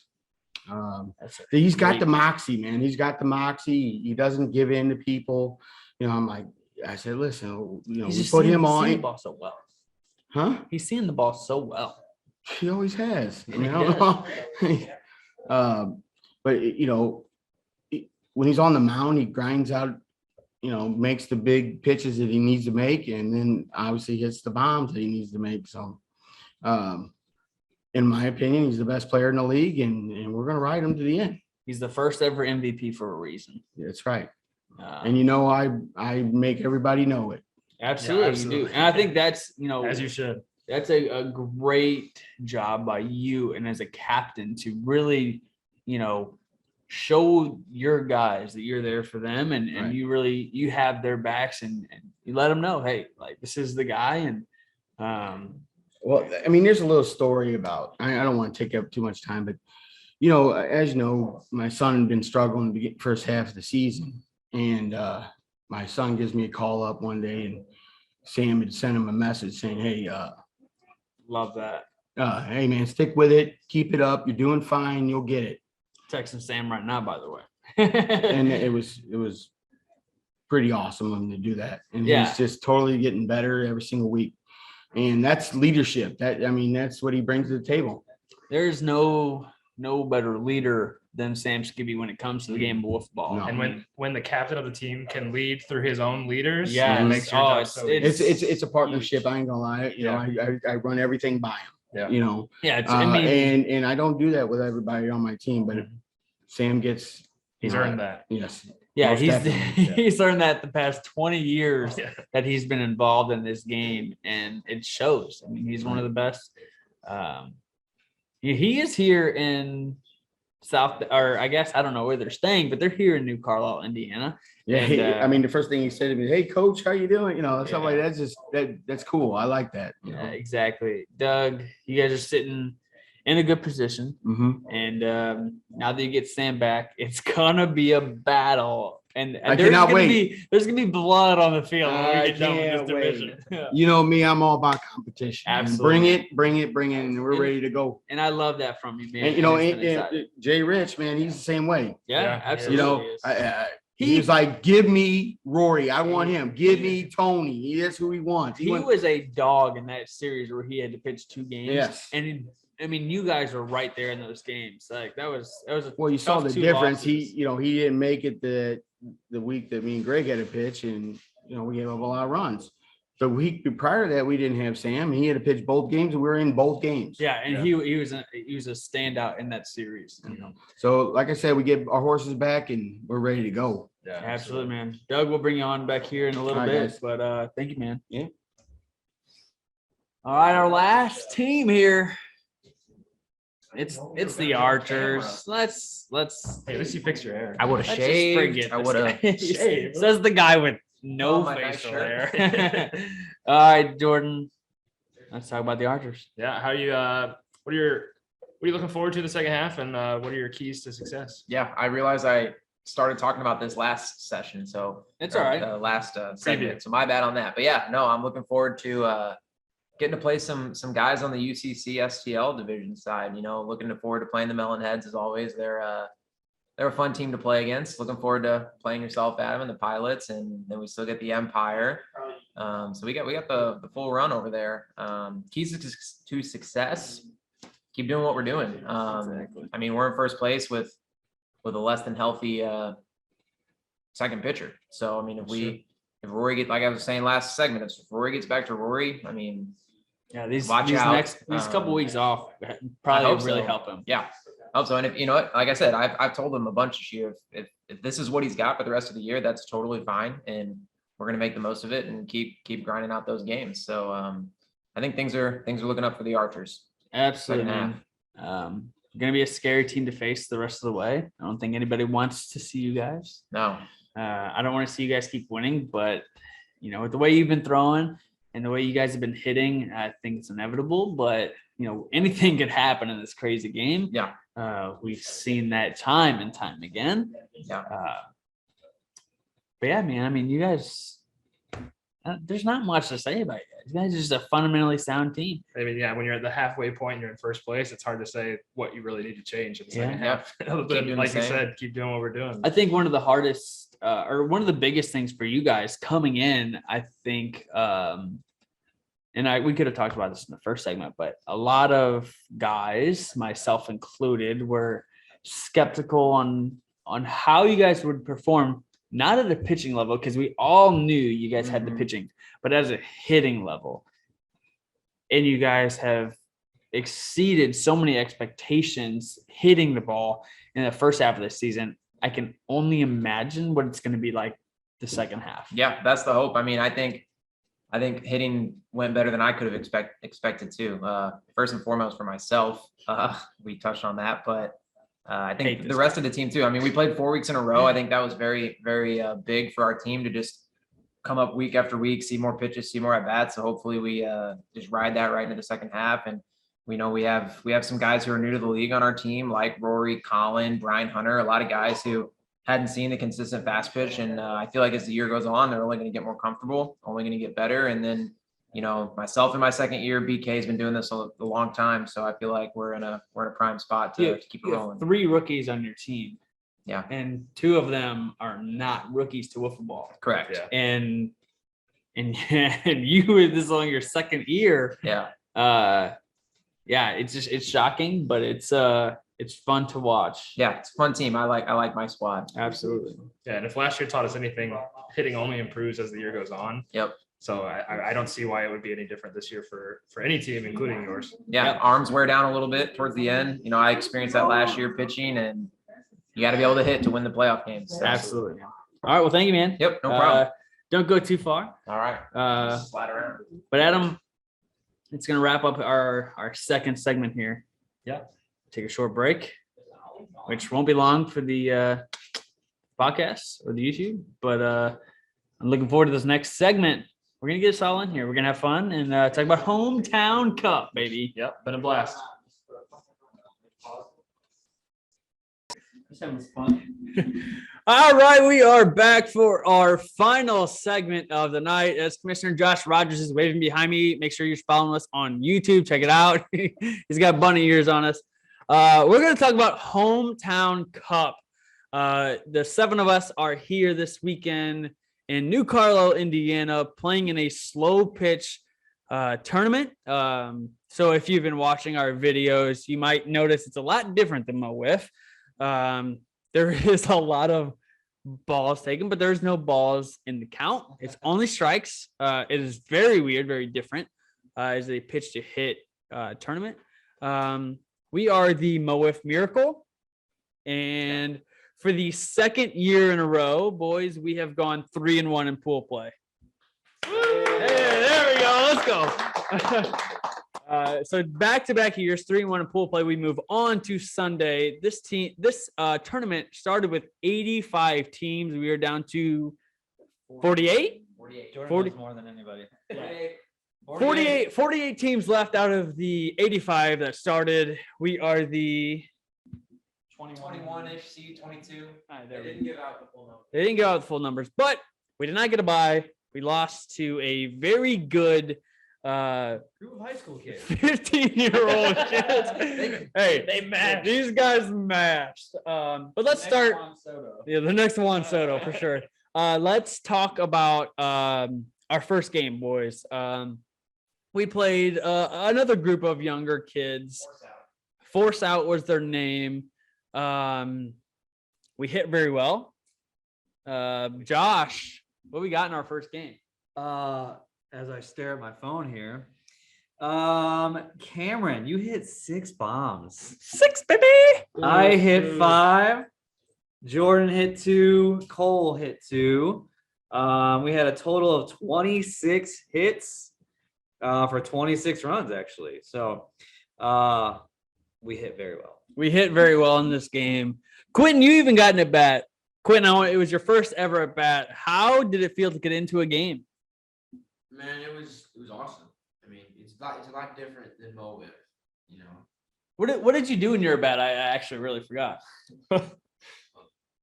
He's got the moxie, man. He's got the moxie. He doesn't give in to people. You know, I said, listen, you know, we put him on. He's seeing the ball so well. Huh? He's seeing the ball so well. He always has. I mean, I don't know. But, you know, when he's on the mound, he grinds out, you know, makes the big pitches that he needs to make, and then obviously hits the bombs that he needs to make. So, in my opinion, he's the best player in the league, and we're going to ride him to the end. He's the first ever MVP for a reason. That's right. And, you know, I make everybody know it. Absolutely, Yeah, absolutely. you do. And I think that's, you know, As you should. that's a great job by you and as a captain to really, you know, show your guys that you're there for them and Right. you have their backs and you let them know, hey, like this is the guy. And Well, I mean, there's a little story about, I don't want to take up too much time, but, you know, as you know, my son had been struggling the first half of the season. And my son gives me a call up one day, and Sam had sent him a message saying, hey, love that. hey, man, stick with it. Keep it up. You're doing fine. You'll get it. Texting Sam right now, by the way. And it was pretty awesome of him to do that. And Yeah. he's just totally getting better every single week. And that's leadership. That's what he brings to the table. There's no better leader than Sam Skibby when it comes to the game of wiffle ball. No. And when the captain of the team can lead through his own leaders, Yes. it makes your Oh, job it's- so it's- easy. It's a partnership. I ain't gonna lie. You know, I run everything by him. Yeah. You know, Yeah, it's, I mean, and I don't do that with everybody on my team, but if Sam gets, He's earned that. Yes. yeah, most he's definitely, yeah. he's learned that the past 20 years Yeah. that he's been involved in this game, and it shows. I mean, he's one of the best. He is here in South, or I guess I don't know where they're staying, but they're here in New Carlisle, Indiana. Yeah. And, I mean, the first thing he said to me, "Hey, coach, how you doing?" You know, stuff Yeah. like that's just that's cool. I like that. You know. Exactly. Doug, you guys are sitting in a good position. Mhm. And now that you get Sam back, it's gonna be a battle. And I cannot gonna wait. there's gonna be blood on the field when I we get done with can't this wait. division. Yeah. You know me, I'm all about competition. man. Absolutely. Bring it, and we're And- ready to go. And I love that from you, man. And you know, it's been exciting. and Jay Rich, man, he's the same way. Yeah, Yeah, absolutely. You know, is. he was like, "Give me Rory. I want him. Give me Tony. That's who he wants." He was a dog in that series where he had to pitch 2 games. Yes. And I mean, you guys were right there in those games. Like that was a Well, you saw tough the 2 difference. losses. He didn't make it the week that me and Greg had a pitch, and we gave up a lot of runs. The week prior to that, we didn't have Sam. He had to pitch both games, and we were in both games. Yeah, and Yeah. he was a standout in that series. You know? So, like I said, we get our horses back, and we're ready to go. Yeah, Absolutely, man. Doug will bring you on back here in a little All right, bit, guys. but thank you, man. Yeah. All right, our last team here. It's the Archers. Let's Hey, at least you fixed your hair. I would have let's just shaved. forget I this would have guy. shaved. Says the guy with no Oh, my nice facial shirt. hair. All right, Jordan. Let's talk about the Archers. Yeah. How you? What are you looking forward to the second half, and what are your keys to success? Yeah, I realized I started talking about this last session, so It's all right. last segment. So my bad on that. But yeah, no, I'm looking forward to getting to play some guys on the UCC STL division side. You know, looking forward to playing the Melonheads as always. They're a fun team to play against. Looking forward to playing yourself, Adam, and the Pilots, and then we still get the Empire. So we got the full run over there. Keys to success: keep doing what we're doing. I mean, we're in first place with a less than healthy second pitcher. So I mean, if Rory get, like I was saying last segment, if Rory gets back to Rory, I mean, Yeah, these Watch out. these couple weeks off probably hope really so. help him. yeah. Also, and if you know what, like I said, I've told him a bunch this year. If this is what he's got for the rest of the year, that's totally fine, and we're gonna make the most of it and keep grinding out those games. So I think things are looking up for the Archers. Absolutely, Second man. Going to be a scary team to face the rest of the way. I don't think anybody wants to see you guys. No, I don't want to see you guys keep winning, but you know, with the way you've been throwing and the way you guys have been hitting, I think it's inevitable. But you know, anything could happen in this crazy game. yeah, We've seen that time and time again. yeah. But yeah, man, I mean, you guys there's not much to say about you guys. You guys are just a fundamentally sound team. I mean, yeah, when you're at the halfway point and you're in first place, it's hard to say what you really need to change in the second half. Other than, doing like the you same. said, keep doing what we're doing. I think one of the hardest or one of the biggest things for you guys coming in, I think, and we could have talked about this in the first segment, but a lot of guys, myself included, were skeptical on how you guys would perform, not at a pitching level, because we all knew you guys had the pitching, but as a hitting level. And you guys have exceeded so many expectations hitting the ball in the first half of the season. I can only imagine what it's going to be like the second half. Yeah, that's the hope. I mean, I think hitting went better than I could have expected to. First and foremost for myself, we touched on that, but I think the rest of the team too. I mean, we played 4 weeks in a row. I think that was very, very big for our team to just come up week after week, see more pitches, see more at bats. So hopefully we just ride that right into the second half. And we know we have some guys who are new to the league on our team, like Rory, Colin, Brian Hunter, a lot of guys who hadn't seen the consistent fast pitch. And I feel like as the year goes on, they're only going to get more comfortable, only going to get better. And then, you know, myself in my second year, BK has been doing this a long time. So I feel like we're in a prime spot to keep it rolling. 3 rookies on your team. Yeah. And 2 of them are not rookies to wiffle ball. Correct. Yeah. And you, this is only your second year. Yeah. Yeah, it's shocking, but it's fun to watch. Yeah. It's a fun team. I like my squad. Absolutely. Yeah, and if last year taught us anything, hitting only improves as the year goes on. Yep. So I don't see why it would be any different this year for any team, including yours. Yeah. Arms wear down a little bit towards the end. You know, I experienced that last year pitching, and you got to be able to hit to win the playoff games. So. Absolutely. All right. Well, thank you, man. Yep. No problem. Don't go too far. All right. Slide around. But Adam, it's going to wrap up our second segment here. Yeah. Take a short break, which won't be long for the podcast or the YouTube. But I'm looking forward to this next segment. We're going to get us all in here. We're going to have fun and talk about Hometown Cup, baby. Yep. Been a blast. All right, we are back for our final segment of the night. As Commissioner Josh Rogers is waving behind me, make sure you're following us on YouTube. Check it out. He's got bunny ears on us. We're going to talk about Hometown Cup. The 7 of us are here this weekend in New Carlo, Indiana, playing in a slow pitch tournament. So if you've been watching our videos, you might notice it's a lot different than MO-Wiff. There is a lot of balls taken, but there's no balls in the count. It's only strikes. It is very weird, very different as a pitch to hit tournament. We are the MO-Wiff Miracle. And for the second year in a row, boys, we have gone 3-1 in pool play. Hey, there we go. Let's go. So back-to-back years, 3-1 in pool play. We move on to Sunday. This tournament started with 85 teams. We are down to 48. 40 more than anybody. 48 teams left out of the 85 that started. We are the 21-ish, C22. They didn't give out the full number. They didn't give out the full numbers, but we did not get a bye. We lost to a very good Group of high school kids. 15-year-old kids. Hey, They matched. these guys matched. But let's start. Yeah, the next Juan Soto for sure. Let's talk about our first game, boys. We played another group of younger kids. Force Out was their name. We hit very well. Josh, what we got in our first game? As I stare at my phone here, Cameron, you hit 6 bombs. 6, baby. I hit 5. Jordan hit 2. Cole hit 2. We had a total of 26 hits for 26 runs, actually. So we hit very well. We hit very well in this game. Quentin, you even got an at bat. Quentin, it was your first ever at bat. How did it feel to get into a game? Man, it was awesome. I mean, it's a lot different than MO-Wiff, you know. What did you do in your at bat? I actually really forgot. I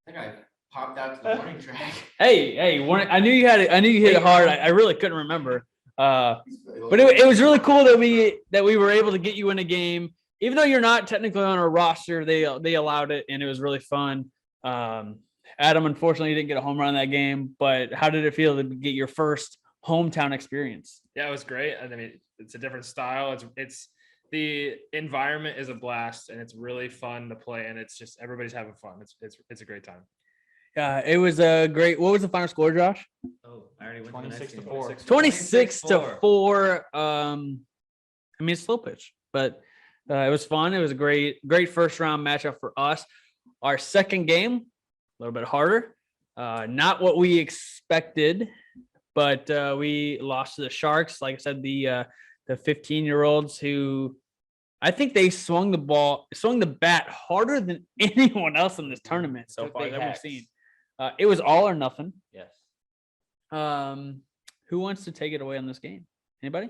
think I popped out to the warning track. Hey, I knew you hit it hard. I really couldn't remember. But it was really cool that we were able to get you in a game, even though you're not technically on our roster. They allowed it, and it was really fun. Adam, unfortunately, didn't get a home run in that game. But how did it feel to get your first hometown experience? Yeah, it was great. I mean, it's a different style. It's the environment is a blast, and it's really fun to play, and it's just everybody's having fun. It's a great time. Yeah, it was a great. What was the final score, Josh? Oh, I already went 26 to to the 4. next game. 26 to 4. I mean, it's slow pitch, but it was fun. It was a great first round matchup for us. Our second game, a little bit harder. Not what we expected, but we lost to the Sharks. Like I said, the 15-year-olds who I think they swung the bat harder than anyone else in this tournament so far that we've seen. It was all or nothing. Yes. Who wants to take it away on this game? Anybody?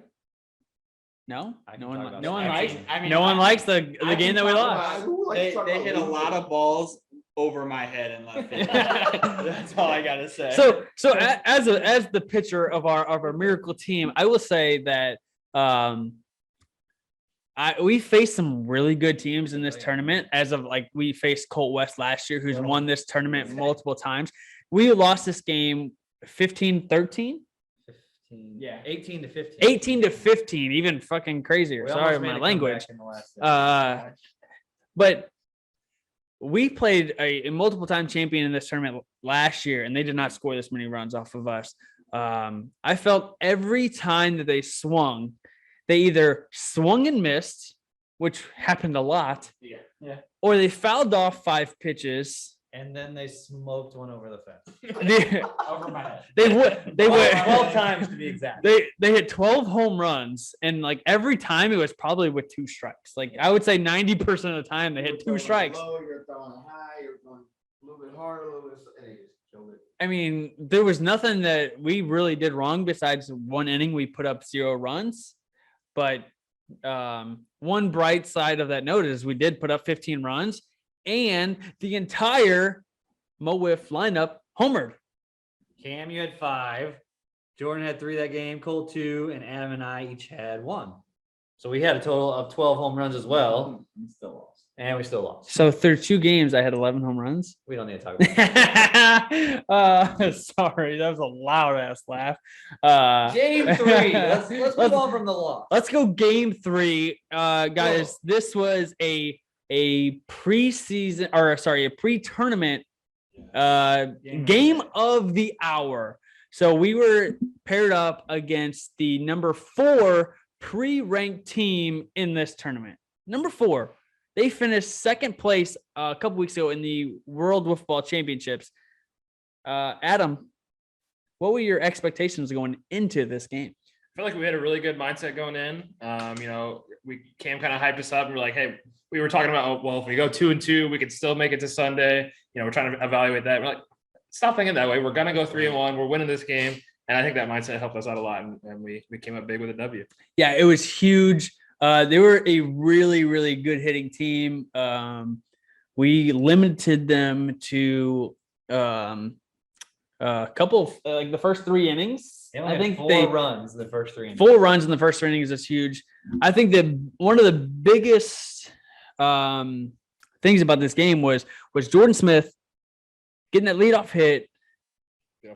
No, no one. talk about No it. one I likes. mean, no one likes the game that we lost. They hit a lot of balls over my head and left field. That's all I gotta say. So as the pitcher of our miracle team, I will say that we faced some really good teams in this tournament. As of we faced Colt West last year, who's won this tournament multiple times. We lost this game 15-13. 15. Yeah, 18 to 15. 18 to 15, even fucking crazier. We Sorry almost for made my a language. comeback in the last But we played a multiple time champion in this tournament last year, and they did not score this many runs off of us. I felt every time that they swung, they either swung and missed, which happened a lot, or they fouled off 5 pitches. And then they smoked one over the fence. Over my head. They would 12 times to be exact. They hit 12 home runs, and every time it was probably with 2 strikes. I would say 90% of the time they hit 2 strikes. You're throwing high, you're going a little bit harder, a little bit. And they just killed it. I mean, there was nothing that we really did wrong besides one inning we put up 0 runs. But one bright side of that note is we did put up 15 runs, and the entire MO-Wiff lineup homered. Cam, you had 5. Jordan had 3 that game. Cole 2, and Adam and I each had 1. So we had a total of 12 home runs as well. And we still lost. So through 2 games, I had 11 home runs. We don't need to talk about that. Sorry, that was a loud ass laugh. Game 3. Let's move on from the loss. Let's go game 3. Guys, this was a pre-tournament game of the hour. So we were paired up against the number 4 pre-ranked team in this tournament. Number 4. They finished second place a couple weeks ago in the World Wiffle Ball Championships. Adam, what were your expectations going into this game? I feel like we had a really good mindset going in. Cam kind of hyped us up, and we're like, hey, we were talking about, if we go 2-2, we could still make it to Sunday. We're trying to evaluate that. We're like, stop thinking that way. We're gonna go 3-1. We're winning this game, and I think that mindset helped us out a lot, and we came up big with a W. Yeah, it was huge. They were a really, really good hitting team. We limited them to a couple of, the first 3 innings. I think 4 runs in the first 3 innings. 4 runs in the first 3 innings is huge. I think that one of the biggest things about this game was Jordan Smith getting that leadoff hit.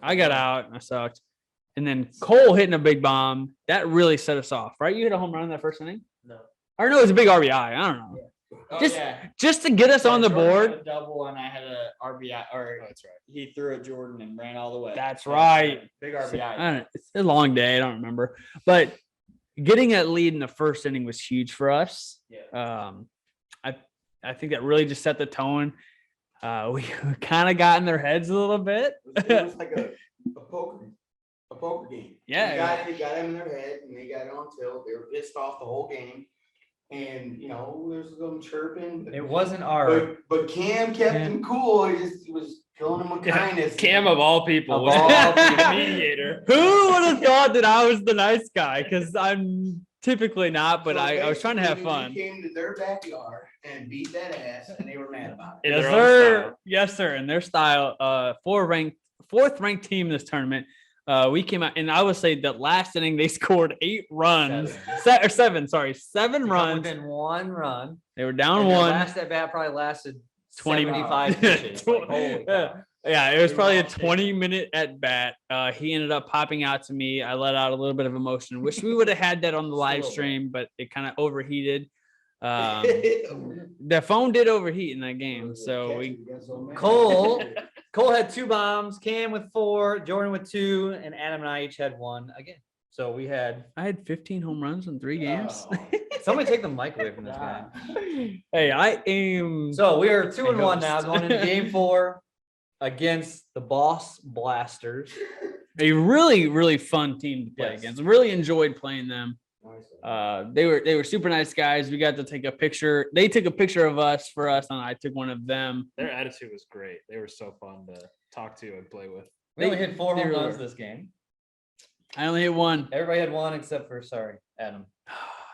I got out and I sucked. And then Cole hitting a big bomb. That really set us off, right? You hit a home run in that first inning? No. Or no, it was a big RBI. I don't know. Just to get us on the board. Had a double, and I had a RBI. That's right. He threw at Jordan and ran all the way. That's right. Big RBI. I don't know. It's a long day. I don't remember. But getting that lead in the first inning was huge for us. Yeah. I think that really just set the tone. We kind of got in their heads a little bit. It was like a poker game. Yeah. They got him in their head, and they got it on tilt. They were pissed off the whole game. And there's them chirping. It wasn't our. But Cam kept him cool. He was killing him with kindness. Cam of all people Of was all the people. mediator. Who would have thought that I was the nice guy? Because I'm typically not, but So I was trying to have basically, fun. we came to their backyard and beat that ass, and they were mad about it. In Yes, their own sir. style. Yes, sir. In their style, fourth ranked team in this tournament. We came out, and I would say that last inning they scored 8 runs, seven runs. Within 1 run. They were down And their 1. last at bat probably lasted 20 75 pitches. Like, holy cow. Yeah, it was They probably a lost it. 20-minute at bat. He ended up popping out to me. I let out a little bit of emotion. Wish we would have had that on the live little stream, but it kind of overheated. The phone did overheat in that game, so we Cole had 2 bombs, Cam with 4, Jordan with 2, and Adam and I each had 1 again. So we had I had 15 home runs in 3 games. somebody take the mic away from this guy. Hey, I aim. So we are 2-1 now, host. going into game 4 against the Boss Blasters. A really, really fun team to play Yes. against. Really enjoyed playing them. They were super nice guys. We got to take a picture. They took a picture of us for us, and I took one of them. Their attitude was great. They were so fun to talk to and play with. We only hit 4 they home really runs were. this game. I only hit 1. Everybody had 1 except for Adam.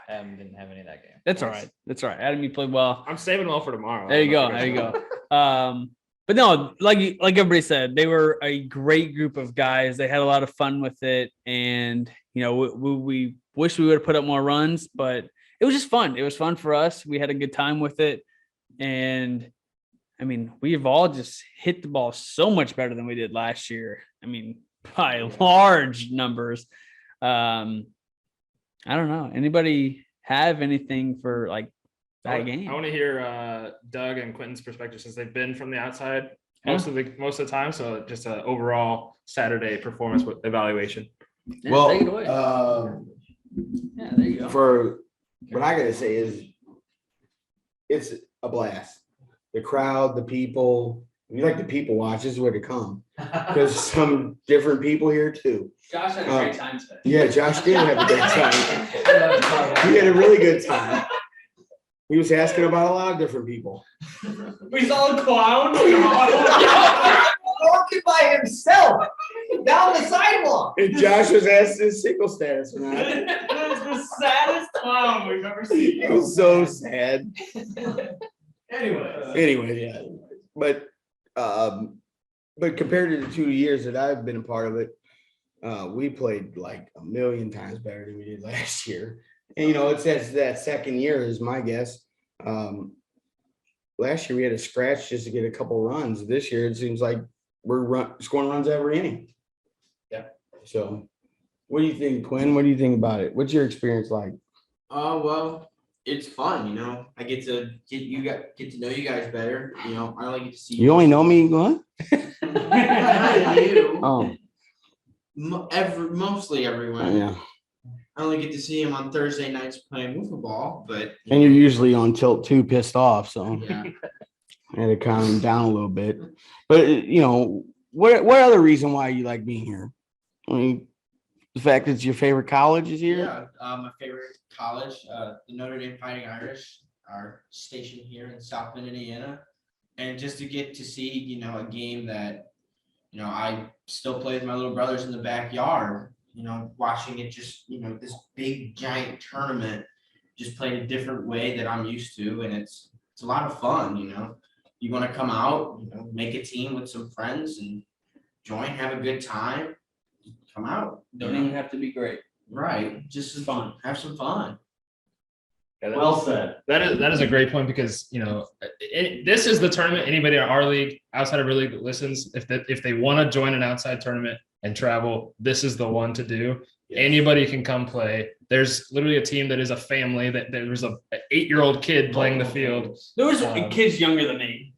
Adam didn't have any that game. That's all right. That's all right. Adam, you played well. I'm saving well for tomorrow. There you go. There you go. But no, like everybody said, they were a great group of guys. They had a lot of fun with it, and we wish we would have put up more runs, but it was just fun. It was fun for us. We had a good time with it, and I mean, we've all just hit the ball so much better than we did last year. I mean, by large numbers. I don't know. Anybody have anything for like that game? I want to hear Doug and Quentin's perspective since they've been from the outside most of the time. So just an overall Saturday performance evaluation. Yeah, Well, take it away. Yeah, there you go. for what I gotta say is it's a blast. The crowd, the people. If you like the people watch, this is where to come. There's some different people here too. Josh had a great time today. Yeah, Josh did have a good time. He had a really good time. He was asking about a lot of different people. We saw a clown. Walking by himself down the sidewalk. And Josh was asking his sickle status. Man. It was the saddest clown we've ever seen. It was so sad. Anyway. Anyway, yeah. But compared to the 2 years that I've been a part of it, we played like a million times better than we did last year. And it's that second year is my guess. Last year we had to scratch just to get a couple runs. This year it seems like we're scoring runs every inning. Yeah. So what do you think, Quinn? What do you think about it? What's your experience like? Well, it's fun, I get to know you guys better. I only get to see You only know me, Glenn? you. Oh, Mostly everyone. yeah. I only get to see him on Thursday nights playing wiffle ball, but And you're usually on tilt too, pissed off. So yeah. I had to calm him down a little bit. But what other reason why you like being here? I mean, the fact that it's your favorite college is here. Yeah, my favorite college, the Notre Dame Fighting Irish, are stationed here in South Bend, Indiana, and just to get to see, a game that, I still play with my little brothers in the backyard. Watching it just, this big giant tournament, just played a different way that I'm used to, and it's a lot of fun. You want to come out, make a team with some friends and join, have a good time, come out. Don't even have to be great. Right, just as fun, have some fun. Yeah, Well said. That is a great point because this is the tournament. Anybody in our league, outside of our league that listens, if they want to join an outside tournament and travel, this is the one to do. Yes. Anybody can come play. There's literally a team that is a family. That there was an 8-year-old kid playing the field. There was kids younger than me.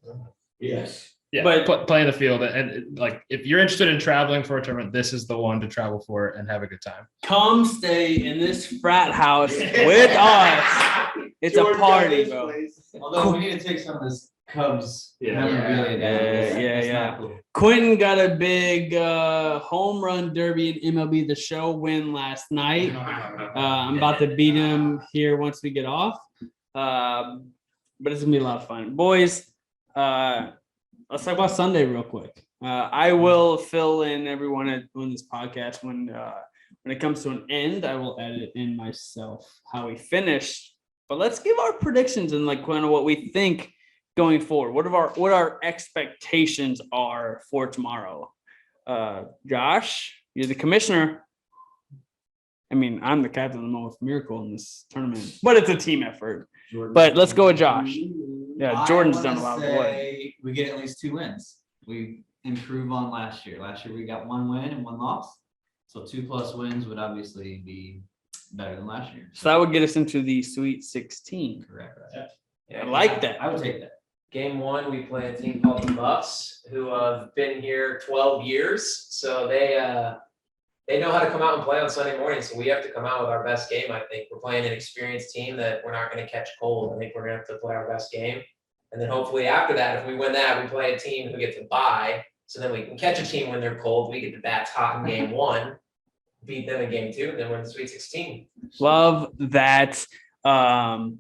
Yes. Yeah, But- playing the field, and like if you're interested in traveling for a tournament, this is the one to travel for and have a good time. Come stay in this frat house with us. It's a party, bro. Although we need to take some of this Cubs. Yeah. memorabilia down. Yeah, It's yeah. not cool. Quentin got a big home run derby in MLB The Show win last night. I'm about to beat him here once we get off. But it's gonna be a lot of fun. Boys, let's talk about Sunday real quick. I will fill in everyone on this podcast when when it comes to an end, I will edit in myself how we finished. But let's give our predictions and like kind of what we think going forward. What our expectations are for tomorrow. Josh, you're the commissioner. I mean, I'm the captain of the MO-Wiff Miracle in this tournament, but it's a team effort. But let's go with Josh. Yeah, Jordan's done a lot of work. We get at least 2 wins. We improve on last year. Last year we got 1 win and 1 loss. So 2+ wins would obviously be better than last year. So that would get us into the Sweet 16. Correct. I like that. I would take that. Game 1, we play a team called the Buffs, who have been here 12 years. So they know how to come out and play on Sunday morning. So we have to come out with our best game, I think. We're playing an experienced team that we're not going to catch cold. I think we're going to have to play our best game. And then hopefully after that, if we win that, we play a team who gets a bye. So then we can catch a team when they're cold. We get the bats hot in game 1, beat them in game 2, and then we're in the Sweet 16. Love that. Sorry.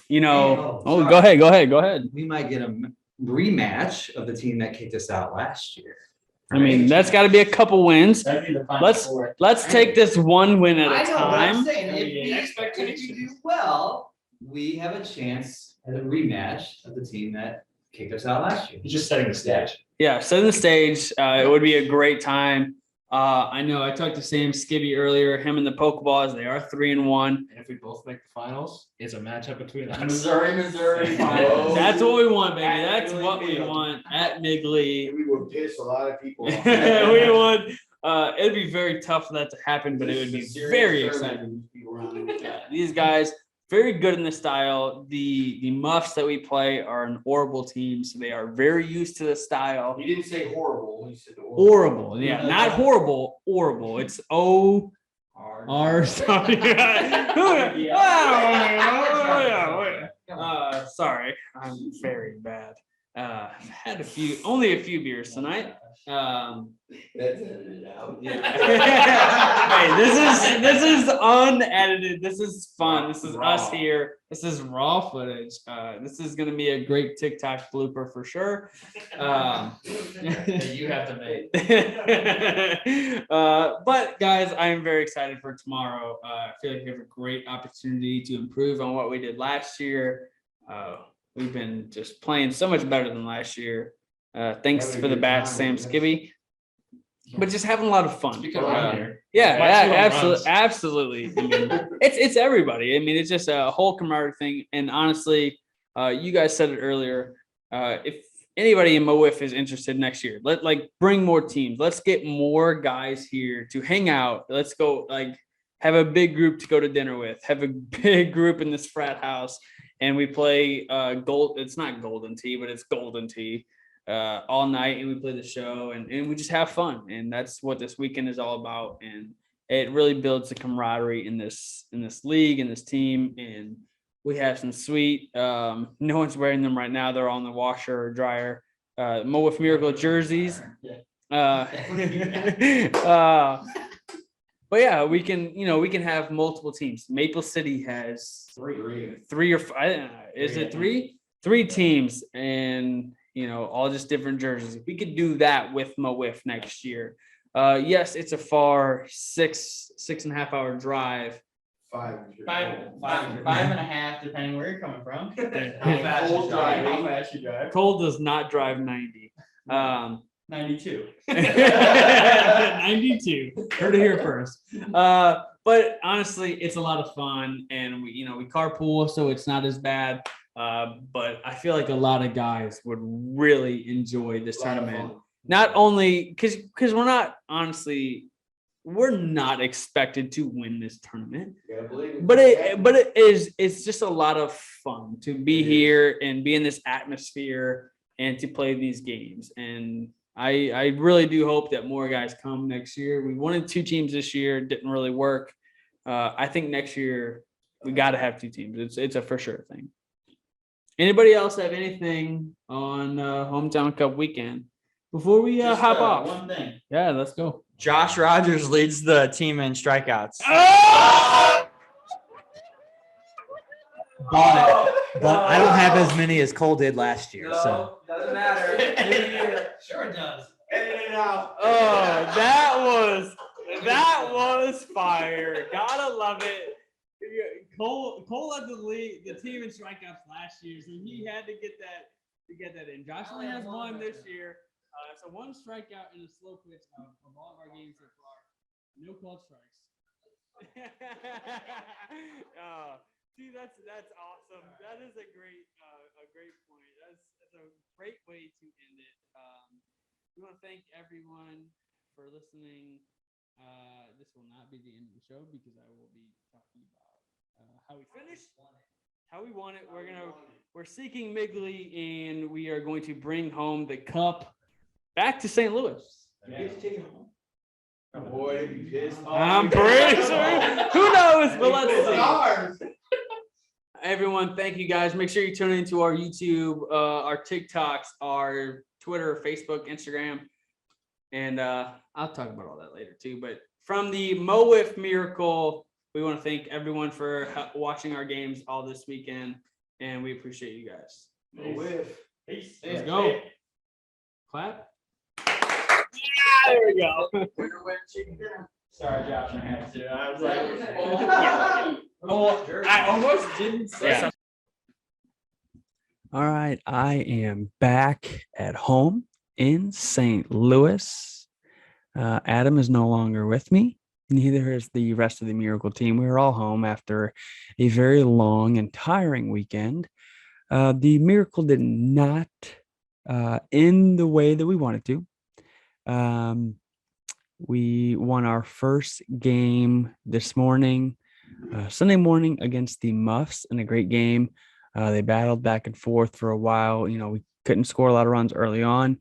Go ahead. We might get a rematch of the team that kicked us out last year. I mean, that's got to be a couple wins. That'd be the final four. Let's take this one win at a time. If you do well, we have a chance at a rematch of the team that kicked us out last year. He's just setting the stage. Yeah, setting the stage. It would be a great time. I know I talked to Sam Skibby earlier. Him and the Pokeballs, they are 3-1. And if we both make the finals, it's a matchup between us. Missouri. That's what we want, baby. That's what we want at Migley. We would piss a lot of people off. We would. It'd be very tough for that to happen, but it would be very exciting. These guys, very good in the style. The Muffs that we play are an horrible team, so they are very used to the style. You didn't say horrible. You said Horrible, yeah, not horrible, horrible. It's O-R. Sorry. Sorry, I'm very bad. I've had only a few beers tonight. That's edited out. Hey, this is unedited. This is fun. This is us here. This is raw footage. This is gonna be a great TikTok blooper for sure. You have to make. But guys, I am very excited for tomorrow. I feel like we have a great opportunity to improve on what we did last year. We've been just playing so much better than last year. Thanks for the bats, Sam Skibby. But just having a lot of fun. Because I'm here. Absolutely. I mean, it's everybody. I mean, it's just a whole camaraderie thing. And honestly, you guys said it earlier. If anybody in MO-Wiff is interested next year, bring more teams. Let's get more guys here to hang out. Let's go have a big group to go to dinner with. Have a big group in this frat house, and we play gold. It's not golden tea, but it's golden tea. All night, and we play the show, and we just have fun, and that's what this weekend is all about. And it really builds the camaraderie in this league, in this team. And we have some sweet, no one's wearing them right now, they're on the washer or dryer, MO-Wiff Miracle jerseys. But yeah, we can have multiple teams. Maple City has three or five, is it three teams, and all just different jerseys. We could do that with MO-Wiff next year. Yes, it's a far 6.5 hour drive. Five and a half, depending where you're coming from. How fast you drive. Cole does not drive 90. 92. 92. Heard it here first. But honestly, it's a lot of fun, and we carpool, so it's not as bad. But I feel like a lot of guys would really enjoy this tournament. Not only because we're not expected to win this tournament, but it's just a lot of fun to be here and be in this atmosphere and to play these games. And I really do hope that more guys come next year. We wanted 2 teams this year, didn't really work. I think next year we got to have 2 teams. It's a for sure thing. Anybody else have anything on Hometown Cup weekend before we hop off? One thing. Yeah, let's go. Josh Rogers leads the team in strikeouts. But I don't have as many as Cole did last year. So Doesn't matter. Sure it does. Oh, that was That was fire. Gotta love it. Cole led the team in strikeouts last year, so he had to get that in. Josh only has one this year. So one strikeout in a slow pitch of all of our games so far. No called strikes. See, that's awesome. That is a great point. That's a great way to end it. We want to thank everyone for listening. This will not be the end of the show because I will be talking about how we finished, how we won it. We're seeking Migley, and we are going to bring home the cup back to St. Louis. Boy, you pissed off. I'm pretty sure. Who knows? But let's see. Everyone, thank you guys. Make sure you tune into our YouTube, our TikToks, our Twitter, Facebook, Instagram, and I'll talk about all that later too. But from the MO-Wiff Miracle, we want to thank everyone for watching our games all this weekend, and we appreciate you guys. MO-Wiff. Peace. Let's go. Clap. Yeah, there we go. Sorry, Josh, I had to. I was like, I almost didn't say. All right, I am back at home in St. Louis. Adam is no longer with me. Neither is the rest of the Miracle team. We are all home after a very long and tiring weekend. The Miracle did not end the way that we wanted to. We won our first game this morning, Sunday morning, against the Muffs in a great game. They battled back and forth for a while. You know, we couldn't score a lot of runs early on,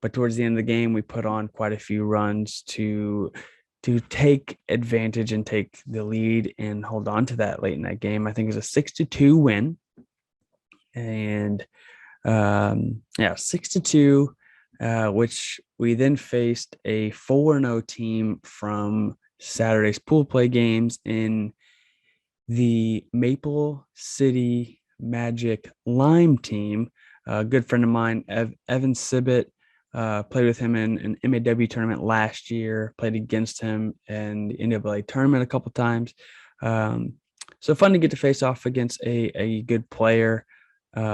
but towards the end of the game, we put on quite a few runs to take advantage and take the lead and hold on to that late in that game. I think it was a 6-2 win. And 6-2, which we then faced a 4-0 team from Saturday's pool play games in the Maple City Magic Lime team. A good friend of mine, Evan Sibbett, played with him in an MAW tournament last year, played against him in the NCAA tournament a couple times. So fun to get to face off against a good player. He was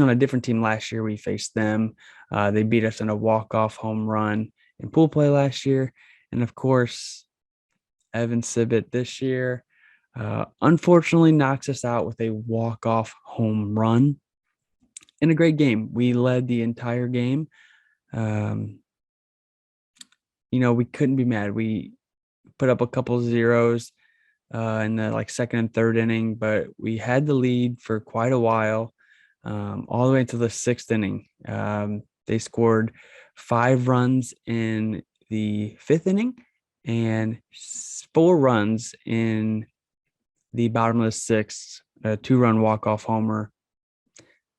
on a different team last year. We faced them. They beat us in a walk-off home run in pool play last year. And of course, Evan Sibbett this year, unfortunately knocks us out with a walk-off home run in a great game. We led the entire game. We couldn't be mad. We put up a couple zeros in the second and third inning, but we had the lead for quite a while, all the way until the sixth inning. They scored 5 runs in the fifth inning and 4 runs in the bottom of the sixth, a 2-run walk-off homer.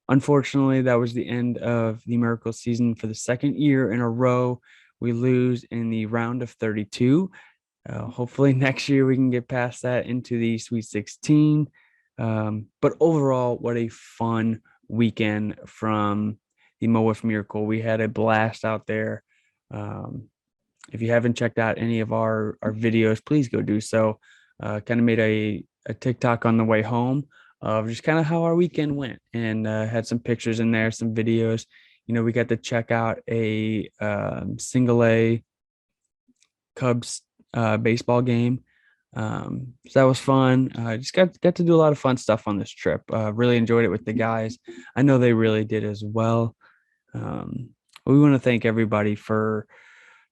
Unfortunately, that was the end of the Miracle season. For the second year in a row, we lose in the round of 32. Hopefully next year we can get past that into the Sweet 16. But overall, what a fun weekend from the MO-Wiff Miracle. We had a blast out there. If you haven't checked out any of our videos, please go do so. Kind of made a TikTok on the way home of just kind of how our weekend went, and had some pictures in there, some videos. We got to check out a single A Cubs baseball game. So that was fun. Just got to do a lot of fun stuff on this trip. Really enjoyed it with the guys. I know they really did as well. We want to thank everybody for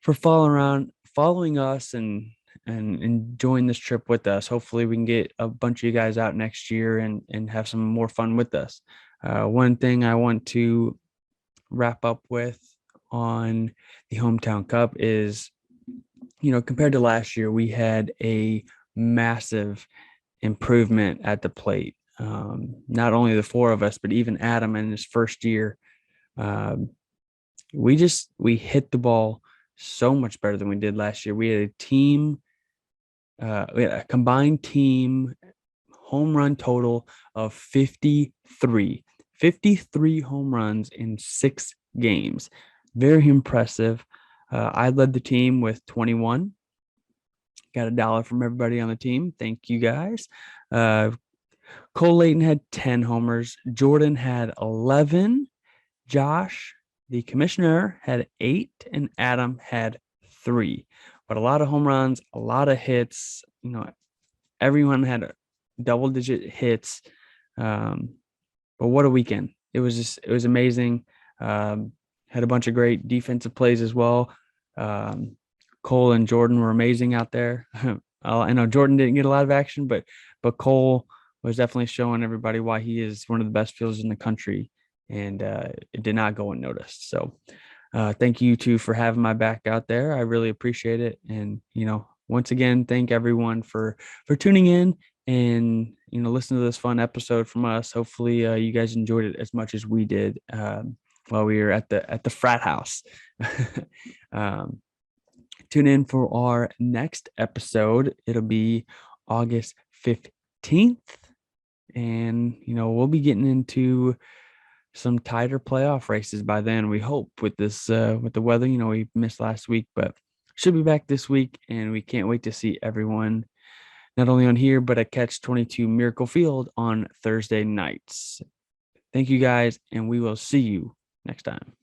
following us and enjoying this trip with us. Hopefully we can get a bunch of you guys out next year and have some more fun with us. One thing I want to wrap up with on the Hometown Cup is, compared to last year, we had a massive improvement at the plate. Not only the 4 of us, but even Adam in his first year. We hit the ball so much better than we did last year. We had a combined team home run total of 53 home runs in 6 games. Very impressive. I led the team with 21. Got $1 from everybody on the team. Thank you guys. Cole Layton had 10 homers. Jordan had 11. Josh, the commissioner, had 8, and Adam had 3. But a lot of home runs, a lot of hits. Everyone had double-digit hits. But what a weekend! It was amazing. Had a bunch of great defensive plays as well. Cole and Jordan were amazing out there. I know Jordan didn't get a lot of action, but Cole was definitely showing everybody why he is one of the best fielders in the country, and it did not go unnoticed. So thank you two for having my back out there. I really appreciate it. And, once again, thank everyone for tuning in and, listen to this fun episode from us. Hopefully you guys enjoyed it as much as we did while we were at the frat house. Tune in for our next episode. It'll be August 15th. And, we'll be getting into some tighter playoff races by then, we hope, with this, with the weather. We missed last week, but should be back this week. And we can't wait to see everyone, not only on here, but at Catch 22 Miracle Field on Thursday nights. Thank you guys, and we will see you next time.